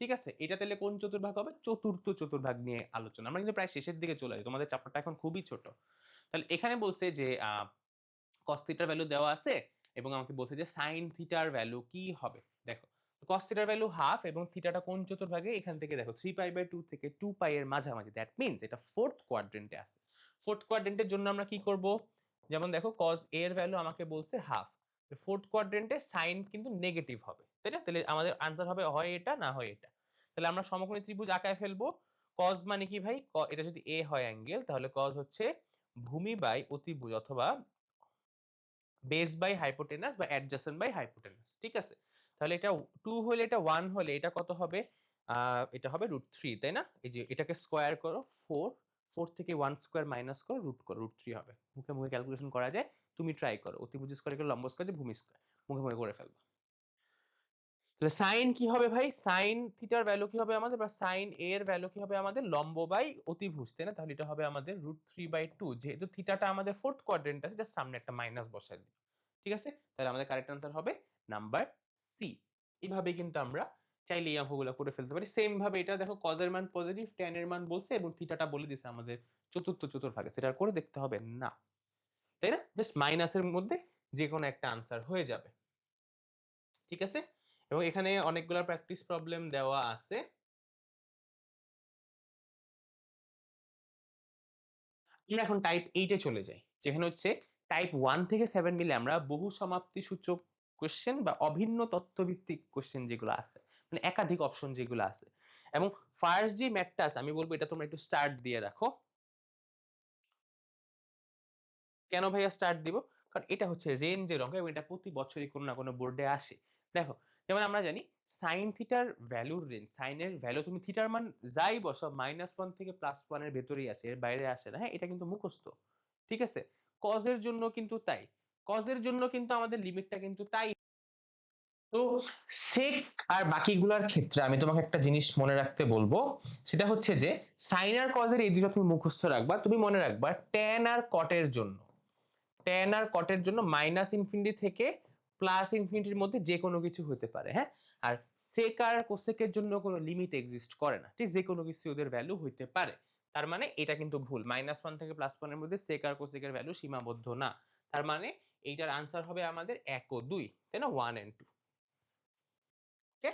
ঠিক আছে? এটা তাহলে কোন চতুর্ভাগ হবে? চতুর্থ চতুর্ভাগ নিয়ে আলোচনা। আমরা কিন্তু প্রায় শেষের দিকে চলে আসি। তোমাদের চ্যাপ্টারটা এখন খুবই ছোট। তাহলে এখানে বলছে যে cos থিটার ভ্যালু দেওয়া আছে এবং আমাকে বলছে যে sin থিটার ভ্যালু কি হবে? দেখো cos থিটার ভ্যালু হাফ এবং থিটাটা কোন চতুর্ভাগে? এখান থেকে দেখো 3π/2 থেকে 2π এর মাঝামাঝি। দ্যাট মিনস এটা ফোর্থ কোয়াড্রেন্টে আছে। ফোর্থ কোয়াড্রেন্টের জন্য আমরা কি করব? যেমন দেখো cos a এর ভ্যালু আমাকে বলছে হাফ। ফোর্থ কোয়াড্রেন্টে সাইন কিন্তু নেগেটিভ হবে, তাই না? তাহলে আমাদের আনসার হবে হয় এটা না হয় এটা। তাহলে আমরা সমকোণী ত্রিভুজ আঁকায় ফেলবো। cos মানে কি ভাই? এটা যদি a হয় অ্যাঙ্গেল তাহলে cos হচ্ছে ভূমি বাই অতিভুজ অথবা বেস বাই হাইপোটেনাস বা অ্যাডজাসেন্ট বাই হাইপোটেনাস। ঠিক আছে? তাহলে এটা 2 হলে, এটা 1 হলে এটা কত হবে? এটা হবে √3, তাই না? এই যে এটাকে স্কয়ার করো 4, 4 থেকে 1 স্কয়ার মাইনাস করো, রুট করো, √3 হবে। মুখে মুখে ক্যালকুলেশন করা যায়। তুমি ট্রাই করো। অতিভুজ স্কয়ার করে লম্ব স্কয়ার যে ভূমি স্কয়ার। মুখে মুখে করে ফেলবা। তাহলে সাইন কি হবে ভাই? সাইন থিটার ভ্যালু কি হবে আমাদের? বা সাইন এ এর ভ্যালু কি হবে আমাদের? লম্ব বাই অতিভুজ, তাই না? তাহলে এটা হবে আমাদের √3/2। যেহেতু থিটাটা আমাদের ফোর্থ কোয়াড্রেন্ট আছে, জাস্ট সামনে একটা মাইনাস বসাই দিই। ঠিক আছে? তাহলে আমাদের কারেক্ট আনসার হবে নাম্বার সি। এভাবেই কিন্তু আমরা চাইলে এই অঙ্কগুলো করে ফেলতে পারি। সেম ভাবে এটা দেখো cos এর মান পজিটিভ, tan এর মান বলছে এবং থিটাটা বলে দিছে আমাদের চতুর্থ চতুর্ভাগে। সেটা আর করে দেখতে হবে না। তাই না? জাস্ট মাইনাসের মধ্যে যেকোনো একটা আনসার হয়ে যাবে। ঠিক আছে? এবং এখানে অনেকগুলা প্র্যাকটিস প্রবলেম দেওয়া আছে। আমরা এখন টাইপ 8 এ চলে যাই। যেখানে হচ্ছে টাইপ 1 থেকে 7 মিলে আমরা বহু সমাপ্তি সূচক কোশ্চেন বা অভিন্ন তত্ত্বভিত্তিক কোশ্চেন যেগুলো আছে, মানে একাধিক অপশন যেগুলো আছে। এবং ফার্স্ট যে ম্যাথটা আছে আমি বলবো এটা তোমরা একটু স্টার্ট দিয়ে রাখো। কেন ভাইয়া স্টার্ট দিব? কারণ এটা হচ্ছে রেঞ্জের অঙ্ক এবং এটা প্রতি বছরই কোনো না কোনো বোর্ডে আসে। দেখো, যেমন আমরা জানি sin থিটার ভ্যালুর রেঞ্জ, sin এর ভ্যালু তুমি থিটার মান যাই বসাও -1 থেকে +1 এর ভেতরেই আসে, এর বাইরে আসে না। হ্যাঁ, এটা কিন্তু মুখস্থ। ঠিক আছে? cos এর জন্য কিন্তু তাই। cos এর জন্য কিন্তু আমাদের লিমিটটা কিন্তু তাই। তো sec আর বাকিগুলার ক্ষেত্রে আমি তোমাকে একটা জিনিস মনে রাখতে বলবো। সেটা হচ্ছে যে sin আর cos এর এই দুটো তুমি মুখস্থ রাখবা। তুমি মনে রাখবা tan আর cot এর জন্য tan আর cot এর জন্য -ইনফিনিটি থেকে +ইনফিনিটির মধ্যে যেকোনো কিছু হতে পারে, হ্যাঁ? আর sec আর cosec এর জন্য কোনো লিমিট এক্সিস্ট করে না। ঠিক যেকোনো কিছু ওদের ভ্যালু হইতে পারে। তার মানে এটা কিন্তু ভুল। -1 থেকে +1 এর মধ্যে sec আর cosec এর ভ্যালু সীমাবদ্ধ না। তার মানে এইটার আনসার হবে আমাদের 1 ও 2, তাই না? 1 and 2। ওকে?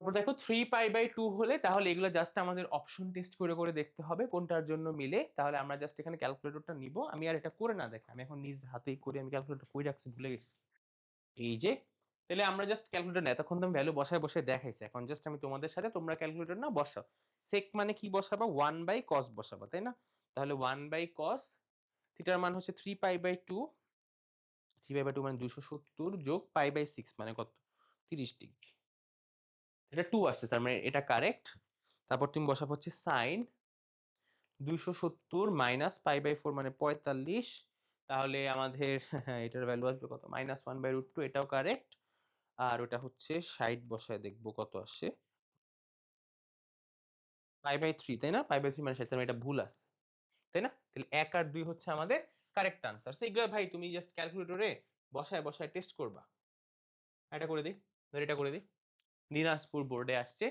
তারপর দেখো 3π/2 হলে তাহলে এগুলো জাস্ট আমাদের অপশন টেস্ট করে দেখতে হবে কোনটার জন্য মিলে। তাহলে আমরা জাস্ট এখানে ক্যালকুলেটরটা নিব। আমি আর এটা করে না দেখে আমি এখন নিজ হাতেই করে আমি ক্যালকুলেটর কই রাখছি ভুলে গেছি। এই যে, তাহলে আমরা জাস্ট ক্যালকুলেটর না, এতক্ষণ তো আমি ভ্যালু বসায় দেখাইছি। এখন জাস্ট আমি তোমাদের সাথে তোমরা ক্যালকুলেটর না বসাও। sec মানে কি বসাবা? 1/cos বসাবা, তাই না? তাহলে 1/cos থিটার মান হচ্ছে 3π/2, 3π/2 মানে 270 যোগ π/6 মানে কত? 30 ডিগ্রি। এটা 2 আসছে, তার মানে এটা কারেক্ট। তারপর তুমি বসাবো হচ্ছে sin 270 মাইনাস π/4 মানে 45। তাহলে আমাদের এটার ভ্যালু আসবে কত? -1/√2, এটাও কারেক্ট। আর ওটা হচ্ছে 60 বসায় দেখবো কত আসে। π/3, তাই না? π/3 মানে 60, তার মানে এটা ভুল আছে। তাই না? তাহলে 1 আর 2 হচ্ছে আমাদের কারেক্ট আনসার। সো এগুলা ভাই তুমি জাস্ট ক্যালকুলেটরে বসায় টেস্ট করবা। এটা করে দেই। ধর এটা করে দেই। দিনাজপুর বোর্ডে আসছে।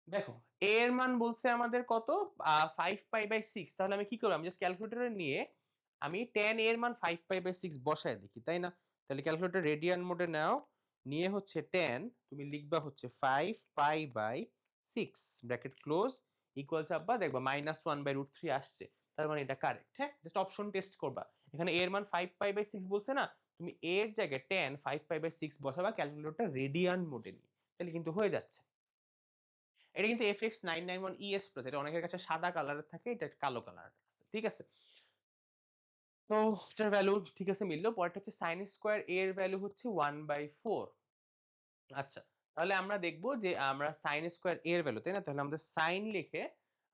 দেখো, a এর মান বলছে আমাদের কত? 5π/6। তাহলে আমি কি করব? আমি জাস্ট ক্যালকুলেটরে নিয়ে আমি tan a এর মান 5π/6 বসায় দেখি, তাই না? তাহলে ক্যালকুলেটর রেডিয়ান মোডে নাও। নিয়ে হচ্ছে tan তুমি লিখবা হচ্ছে 5π/6 ব্র্যাকেট ক্লোজ ইকুয়াল চাপবা, দেখবা -1/√3 আসছে। তার মানে এটা কারেক্ট, হ্যাঁ? জাস্ট অপশন টেস্ট করবা। এখানে a এর মান 5π/6 বলছে না? তুমি a এর জায়গায় tan 5π/6 বসাবা ক্যালকুলেটরটা রেডিয়ান মোডে নিয়ে। তাহলে কিন্তু হয়ে যাচ্ছে। এটা কিন্তু FX991 ES Plus, এটা অনেকের কাছে সাদা কালারের থাকে, এটা কালো কালারের আছে। ঠিক আছে? তো এটার ভ্যালু ঠিক আছে মিলল। পরেরটা হচ্ছে sin স্কয়ার a এর ভ্যালু হচ্ছে 1/4। আচ্ছা, তাহলে আমরা দেখব যে আমরা sin স্কয়ার a এর ভ্যালু, তাই না? তাহলে আমাদের sin লিখে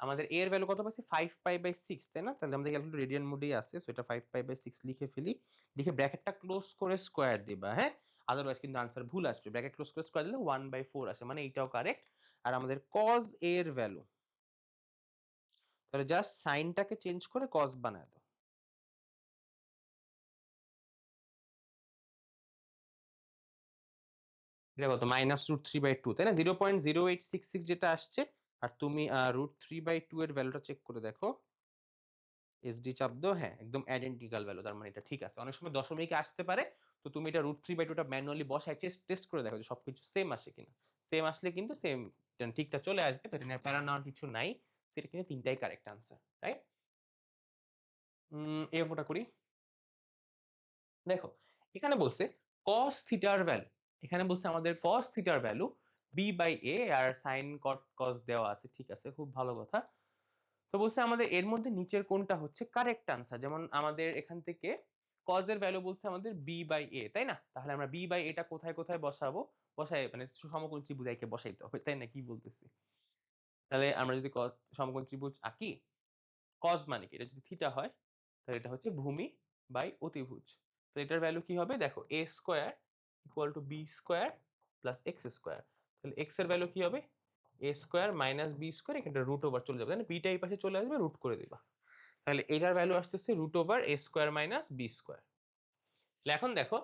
আমাদের a এর ভ্যালু কত পাইছি? 5π/6, তাই না? তাহলে আমাদের ক্যালকুলেটর রেডিয়ান মোডেই আছে। সো এটা 5π/6 লিখে ফেলি। লিখে ব্র্যাকেটটা ক্লোজ করে স্কয়ার দিবা, হ্যাঁ? আদারওয়াইজ কিন্তু আনসার ভুল আসবে। ব্র্যাকেট ক্লোজ করে স্কয়ার দিলে 1/4 আসে। মানে এটাও কারেক্ট। আর আমাদের cos a এর ভ্যালু, তাহলে জাস্ট সাইনটাকে চেঞ্জ করে cos বানায় দাও। এটা কত? -√3/2, তাই না? 0.0866 যেটা আসছে। আর তুমি √3/2 এর ভ্যালুটা চেক করে দেখো। এসডি চাপ দাও, হ্যাঁ, একদম আইডেন্টিক্যাল ভ্যালু। তার মানে এটা ঠিক আছে। অনেক সময় দশমিকে আসতে পারে। তো তুমি এটা √3/2 টা ম্যানুয়ালি বসায় টেস্ট করে দেখো যে সবকিছু সেম আসে কিনা। সেম আসলে কিন্তু সেম ঠিকটা চলে আসবে। তো এটা নিয়ে প্যারা নেওয়ার কিছু নাই। সেটা কিন্তু তিনটাই কারেক্ট আনসার, রাইট? এই অঙ্কটা করি। দেখো, এখানে বলছে cos থিটার ভ্যালু। এখানে বলছে আমাদের cos থিটার ভ্যালু b/a আর sin cot cos দেওয়া আছে। ঠিক আছে, খুব ভালো কথা। তো বলছে আমাদের এর মধ্যে নিচের কোনটা হচ্ছে কারেক্ট আনসার? যেমন আমাদের এখান থেকে cos এর ভ্যালু বলছে আমাদের b/a, তাই না? তাহলে আমরা b/a টা কোথায় বসাবো? বসায় মানে সমকোণ ত্রিভুজ এঁকে বসাইতে হবে, তাই না? কি বলতেছি? তাহলে আমরা যদি সমকোণ ত্রিভুজ আঁকি, cos মানে কি? এটা যদি থিটা হয়, তাহলে এটা হচ্ছে ভূমি বাই অতিভুজ। তো এটার ভ্যালু কি হবে? দেখো a square equal to b square plus x square. তাহলে x এর ভ্যালু কি হবে? a square minus b square, এখানটা রুট ওভার চলে যাবে, তাই না? b টা এই পাশে চলে আসবে, রুট করে দিবা। তাহলে এটার ভ্যালু আসতেছে root over a square minus b square. তাহলে এখন দেখো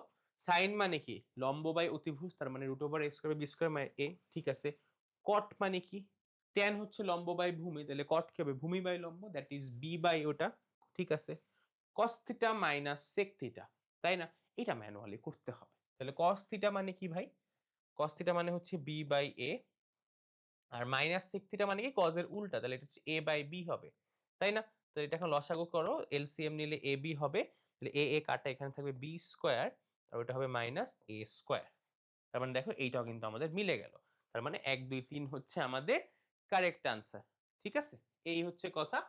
সাইন মানে কি? লম্ব বাই অতিভুজ, তার মানে root over a square by b square মানে a, ঠিক আছে। কট মানে কি? ট্যান হচ্ছে লম্ব বাই ভূমি, তাহলে কট কি হবে? ভূমি বাই লম্ব, দ্যাট ইজ b বাই ওটা, ঠিক আছে। cos theta minus sec theta, তাই না? এটা ম্যানুয়ালি করতে হবে। তাহলে cos থিটা মানে কি ভাই? cos থিটা মানে হচ্ছে b বাই a, আর মাইনাস sec থিটা মানে কি? cos এর উল্টা, তাহলে এটা হচ্ছে a বাই b হবে, তাই না? তো এটা এখন লসাগু করো, এলসিএম নিলে এ বি হবে, তাহলে এ এ কাটা, এখানে থাকবে বি স্কোয়ার, আর ওটা হবে মাইনাস এ স্কোয়ার। তার মানে দেখো এইটাও কিন্তু আমাদের মিলে গেল। তার মানে 1 2 3 হচ্ছে আমাদের কারেক্ট আনসার। ঠিক আছে, এই হচ্ছে কথা।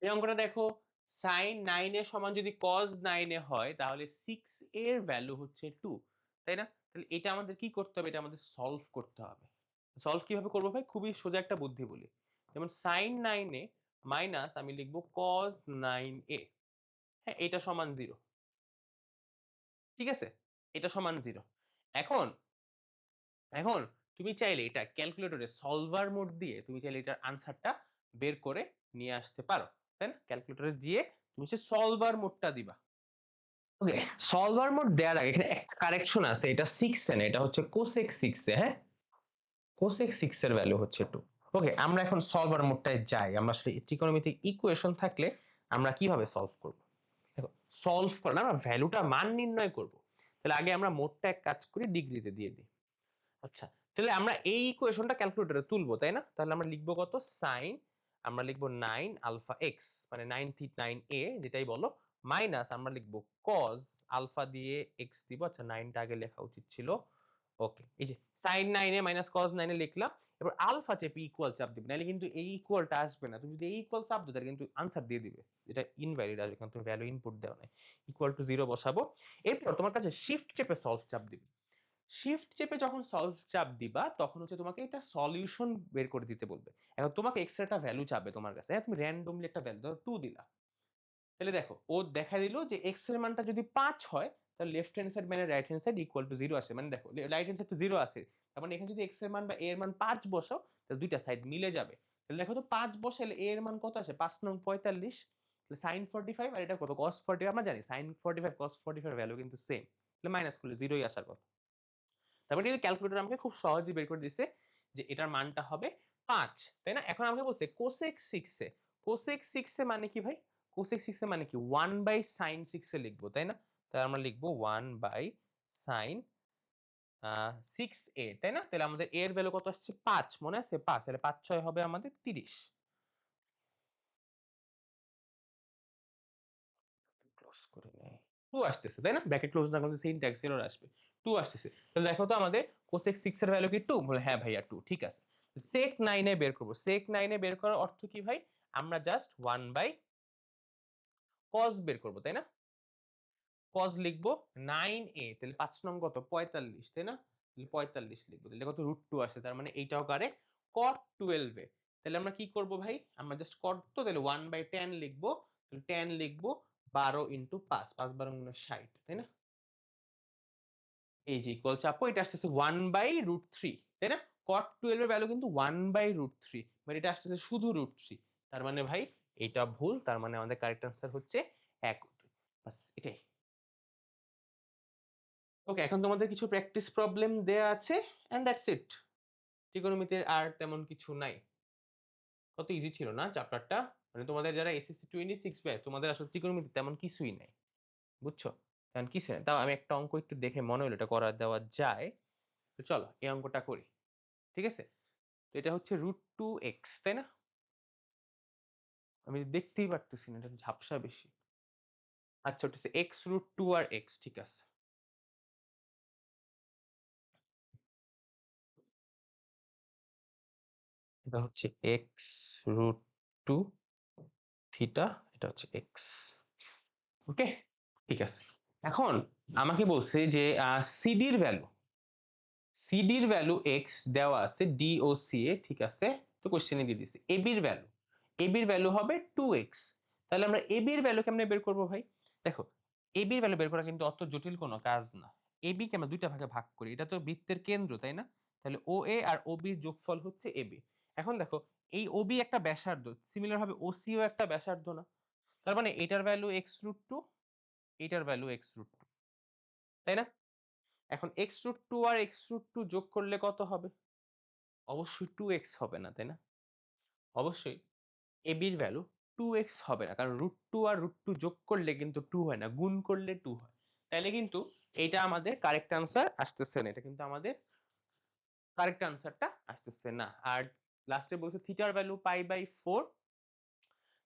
এই অঙ্কটা দেখো, সাইন 9 এর সমান যদি কজ 9 এ হয় তাহলে 6 এর ভ্যালু হচ্ছে 2, তাই না? তাহলে এটা আমাদের কি করতে হবে? এটা আমাদের সলভ করতে হবে। সলভ কিভাবে করবো ভাই? খুবই সোজা একটা বুদ্ধি বলি। যেমন সাইন 9 এ মাইনাস আমি লিখবো কজ 9 এ, হ্যাঁ এটা সমান 0। ঠিক আছে, এটা সমান 0। এখন এখন তুমি চাইলে এটা ক্যালকুলেটরে সলভার মোড দিয়ে তুমি চাইলে এটার আনসারটা বের করে নিয়ে আসতে পারো, তাই না? ক্যালকুলেটরে গিয়ে তুমি হচ্ছে সলভার মোডটা দিবা। ওকে, সলভার মোড দেওয়ার আগে এখানে একটা কারেকশন আছে, এটা 6 এ না, এটা হচ্ছে কোসেক 6 এ। হ্যাঁ, কোসেক 6 এর ভ্যালু হচ্ছে 2। ওকে, আমরা এখন সলভার মোডটায় যাই। আমরা আসলে ত্রিকোণমিতিক ইকুয়েশন থাকলে আমরা কিভাবে সলভ করব? দেখো, সলভ করে না, আমরা ভ্যালুটা মান নির্ণয় করব। তাহলে আগে আমরা মোডটা এক কাজ করি, ডিগ্রিতে দিয়ে দিই। আচ্ছা, তাহলে আমরা এই ইকুয়েশনটা ক্যালকুলেটরে তুলবো, তাই না? তাহলে আমরা লিখবো কত? সাইন, আমরা লিখবো 9 আলফা এক্স, মানে 9 এ যেটাই বলো, মাইনাস আমরা লিখবো কজ আলফা দিয়ে এক্স দিব। আচ্ছা, 9টা আগে লেখা উচিত ছিল। ওকে, এই যে সাইন 9 এ মাইনাস কজ 9 এ লিখলাম। এবার আলফা চেপে ইকুয়াল চাপ দিবে, নাহলে কিন্তু এই ইকুয়ালটা আসবে না। তুমি যদি এই ইকুয়াল চাপ দাও তাহলে কিন্তু আনসার দিয়ে দিবে, এটা ইনভ্যালিড আসবে কারণ তুমি ভ্যালু ইনপুট দাও নাই। ইকুয়াল টু 0 বসাবো। এরপর তোমার কাছে শিফট চেপে সলভ চাপ দিবে। শিফট চেপে যখন সলভ চাপ দিবা তখন হচ্ছে তোমাকে এটা সলিউশন বের করে দিতে বলবে। এখন তোমাকে এক্স এর একটা ভ্যালু চাবে তোমার কাছে, হ্যাঁ তুমি র্যান্ডমলি একটা ভ্যালু ধরো 2 দিলা। তাহলে দেখো ও দেখা দিল যে এক্স এর মানটা যদি 5 হয় তাহলে লেফট হ্যান্ড সাইড মানে right hand side equal to 0 আসে। মানে দেখো রাইট হ্যান্ড সাইড তো 0 আসে, তার মানে এখানে যদি এক্স এর মান বা এ এর মান 5 বসাও তাহলে দুইটা সাইড মিলে যাবে। তাহলে দেখো তো 5 বসালে এ এর মান কত আসে? 5 নং 45, তাহলে sin 45 আর এটা কত? cos 45। আমরা জানি sin 45 cos 45 ভ্যালু কিন্তু সেম, তাহলে মাইনাস করলে 0ই আসার কথা। তারপরে কিন্তু ক্যালকুলেটর আমাকে খুব সহজেই বের করে দিছে যে এটার মানটা হবে 5, তাই না? এখন আমাকে বলছে কোসেক 6 এ, কোসেক 6 এ মানে কি ভাই? কোসেক 6 এ মানে কি 1 বাই sin 6 এ লিখবো, তাই না? তাহলে আমরা লিখবো 1 বাই sin 6 এ, তাই না? তাহলে আমাদের এর ভ্যালু কত আসছে? 5, মনে আছে? 5, তাহলে 5 6 হবে আমাদের 30। ক্লোজ করে নেই, 2 আসতেছে, তাই না? ব্র্যাকেট ক্লোজ না করলে সিনট্যাক্স এরর আসবে। 2 আসতেছে। তাহলে দেখো তো আমাদের কোসেক 6 এর ভ্যালু কি 2? বলে হ্যাঁ ভাইয়া 2, ঠিক আছে। সেক 9 এ বের করব। সেক 9 এ বের করার অর্থ কি ভাই? আমরা জাস্ট 1 বাই cos বের করব, তাই না? cos লিখবো 9a, তাহলে 5 নং কত? 45, তাই না? তাহলে 45 লিখবো। তাহলে কত? √2 আসে। তার মানে এইটাও কারেক্ট। cot 12 এ তাহলে আমরা কি করব ভাই? আমরা জাস্ট cot তো তাহলে 1 বাই 10 লিখবো। তাহলে 10 লিখবো 12 ইনটু 5, 5 12 গুণে 60, তাই না? এই যে ইকুয়াল চাপো, এটা আসতেছে 1 বাই √3, তাই না? cot 12 এর ভ্যালু কিন্তু 1 বাই √3, মানে এটা আসতেছে শুধু √3। তার মানে ভাই এটা ভুল, তার মানে আমাদের কারেক্ট আনসার হচ্ছে 1 ও 2। বাস এটাই। ওকে, এখন তোমাদের কিছু প্র্যাকটিস প্রবলেম দেয়া আছে এন্ড দ্যাটস ইট। ত্রিকোণমিতির আর তেমন কিছু নাই। কত ইজি ছিল না চ্যাপ্টারটা? মানে তোমাদের যারা এসএসসি 26 ব্যাচ তোমাদের আসলে ত্রিকোণমিতি তেমন কিছুই নাই। বুঝছো? তেমন কিছু নাই। তাও আমি একটা অঙ্ক একটু দেখে মনে হলো এটা করা দেওয়া যায়। তো চলো এই অঙ্কটা করি। ঠিক আছে? তো এটা হচ্ছে √2x, তাই না? আমি দেখতেই পারতেছি না, এটা ঝাপসা বেশি। আচ্ছা, ওটা হচ্ছে x√2 আর x, ঠিক আছে। এটা হচ্ছে x√2 থিটা, এটা হচ্ছে x। ওকে, ঠিক আছে। এখন আমাকে বলছে যে সিডির ভ্যালু, সিডির ভ্যালু এক্স দেওয়া আছে ডি ও সি এ, ঠিক আছে। তো কোশ্চেনে দিয়ে দিছে এবির ভ্যালু, এবির ভ্যালু হবে 2x। তাহলে আমরা এবির ভ্যালু কেমনে বের করব ভাই? দেখো, এবির ভ্যালু বের করা কিন্তু অত জটিল কোনো কাজ না। এবি কে আমরা দুইটা ভাগে ভাগ করি, এটা তো বৃত্তের কেন্দ্র, তাই না? তাহলে ও এ আর ও বির যোগফল হচ্ছে এবি। এখন দেখো এই ওবি একটা ব্যাসার্ধ, সিমিলার ভাবে ওসি ও একটা ব্যাসার্ধ না? তার মানে এটার ভ্যালু x√2, এটার ভ্যালু x√2, তাই না? এখন x√2 আর x√2 যোগ করলে কত হবে? অবশ্যই 2x হবে না, তাই না? অবশ্যই ab এর ভ্যালু 2x হবে না, কারণ √2 আর √2 যোগ করলে কিন্তু 2 হয় না, গুণ করলে 2 হয়। তাইলে কিন্তু এটা আমাদের কারেক্ট আনসার আসতেছে না, এটা কিন্তু আমাদের কারেক্ট আনসারটা আসতেছে না। আর লাস্টে বলছে থিটার ভ্যালু π/4।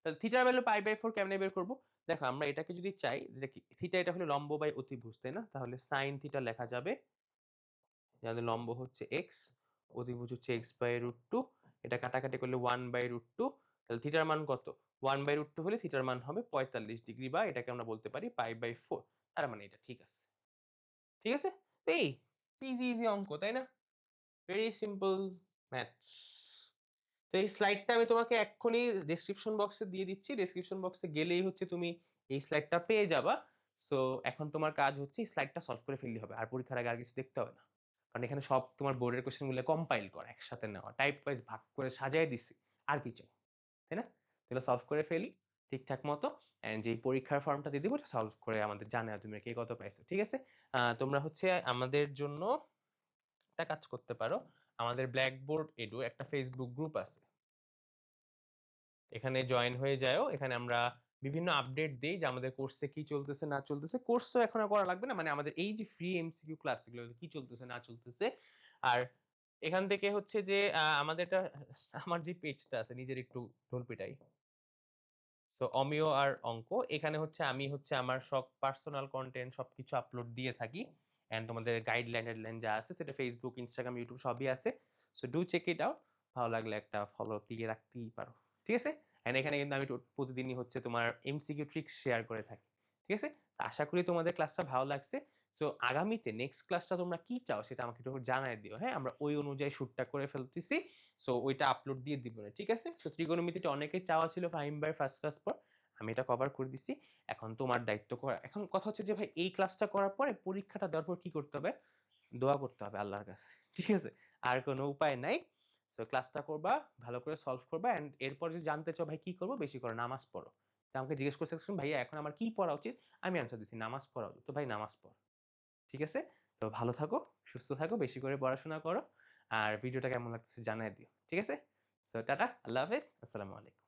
তাহলে থিটার ভ্যালু π/4 কেমনে বের করব? দেখো আমরা এটাকে যদি চাই, যেটা কি থিটা, এটা হলো লম্ব বাই অতিভুজ, তাই না? তাহলে sin থিটা লেখা যাবে, যাদের লম্ব হচ্ছে x, অতিভুজ হচ্ছে x/√2, এটা কাটাকাটি করলে 1/√2। তাহলে থিটার মান কত? 1/√2 হলে থিটার মান হবে 45 ডিগ্রি, বা এটাকে আমরা বলতে পারি π/4। তার মানে এটা ঠিক আছে। ঠিক আছে? এই ইজি ইজি অঙ্ক, তাই না? Very simple maths. তো এই স্লাইডটা আমি তোমাকে এক্ষুনি ডেসক্রিপশন বক্সে দিয়ে দিচ্ছি। ডেসক্রিপশন বক্সে গেলেই হচ্ছে তুমি এই স্লাইডটা পেয়ে যাবা। সো এখন তোমার কাজ হচ্ছে এই স্লাইডটা সলভ করে ফেললেই হবে। আর পরীক্ষার আগে আর কিছু দেখতে হবে না। কারণ এখানে সব তোমার বোর্ডের কোয়েশ্চেন গুলো কম্পাইল করা, একসাথে নেওয়া, টাইপ ওয়াইজ ভাগ করে সাজায় দিছি। আর কি চাই? তাই না? তাহলে সলভ করে ফেলি ঠিকঠাক মতো, অ্যান্ড যেই পরীক্ষার ফর্মটা দিয়ে দিব ওটা সলভ করে আমাদের জানাও তুমি কে কত পাইছো। ঠিক আছে? তোমরা হচ্ছে আমাদের জন্য একটা কাজ করতে পারো। আমাদের ব্ল্যাকবোর্ড এডু একটা ফেসবুক গ্রুপ আছে। এখানে জয়েন হয়ে যাও। এখানে আমরা বিভিন্ন আপডেট দেই যে আমাদের কোর্সে কি চলতেছে না চলতেছে। কোর্স তো এখন আর করা লাগবে না। মানে আমাদের এই যে ফ্রি এমসিকিউ ক্লাস, এগুলো কি চলতেছে না চলতেছে। আর এখান থেকে হচ্ছে যে আমাদের একটা আমার যে পেজটা আছে, নিজের একটু ঢোল পিটাই। সো অমিয় আর অঙ্ক, এখানে হচ্ছে আমি হচ্ছে আমার সব পার্সোনাল কনটেন্ট সবকিছু আপলোড দিয়ে থাকি। অ্যান্ড তোমাদের গাইডলাইন যা আছে সেটা ফেসবুক, ইনস্টাগ্রাম, ইউটিউব সবই আছে। So do check it out. ভালো লাগলে একটা ফলো দিয়ে রাখতেই পারো। ঠিক আছে? অ্যান্ড এখানে কিন্তু আমি প্রতিদিনই হচ্ছে তোমার এমসিকিউ ট্রিক্স শেয়ার করে থাকি। ঠিক আছে? তো আশা করি তোমাদের ক্লাসটা ভালো লাগছে। সো আগামীতে নেক্সট ক্লাসটা তোমরা কি চাও সেটা আমাকে একটু জানায় দিও। হ্যাঁ? আমরা ওই অনুযায়ী শুটটা করে ফেলতেছি। সো ওইটা আপলোড দিয়ে দিব না। ঠিক আছে? সো ত্রিকোণমিতিটা অনেকের চাওয়া ছিল ফাহিম ভাইয়ের ফার্স্ট ক্লাস পর। আমি এটা কভার করে দিছি। এখন তোমার দায়িত্ব করা। এখন কথা হচ্ছে যে ভাই এই ক্লাসটা করার পরে পরীক্ষাটা দেওয়ার পর কি করতে হবে? দোয়া করতে হবে আল্লাহর কাছে। ঠিক আছে? আর কোনো উপায় নাই। সো ক্লাসটা করবা, ভালো করে সলভ করবা, অ্যান্ড এরপর যদি জানতে চাও ভাই কি করব? বেশি করে নামাজ পড়ো। তো আমাকে জিজ্ঞেস করছে একজন, ভাইয়া এখন আমার কি পড়া উচিত? আমি অ্যান্সার দিছি নামাজ পড়া উচিত। তো ভাই নামাজ পড়। ঠিক আছে? তো ভালো থাকো, সুস্থ থাকো, বেশি করে পড়াশোনা করো। আর ভিডিওটা কেমন লাগতেছে জানায় দিও। ঠিক আছে? সো টাটা, আল্লাহ হাফেজ, আসসালামু আলাইকুম।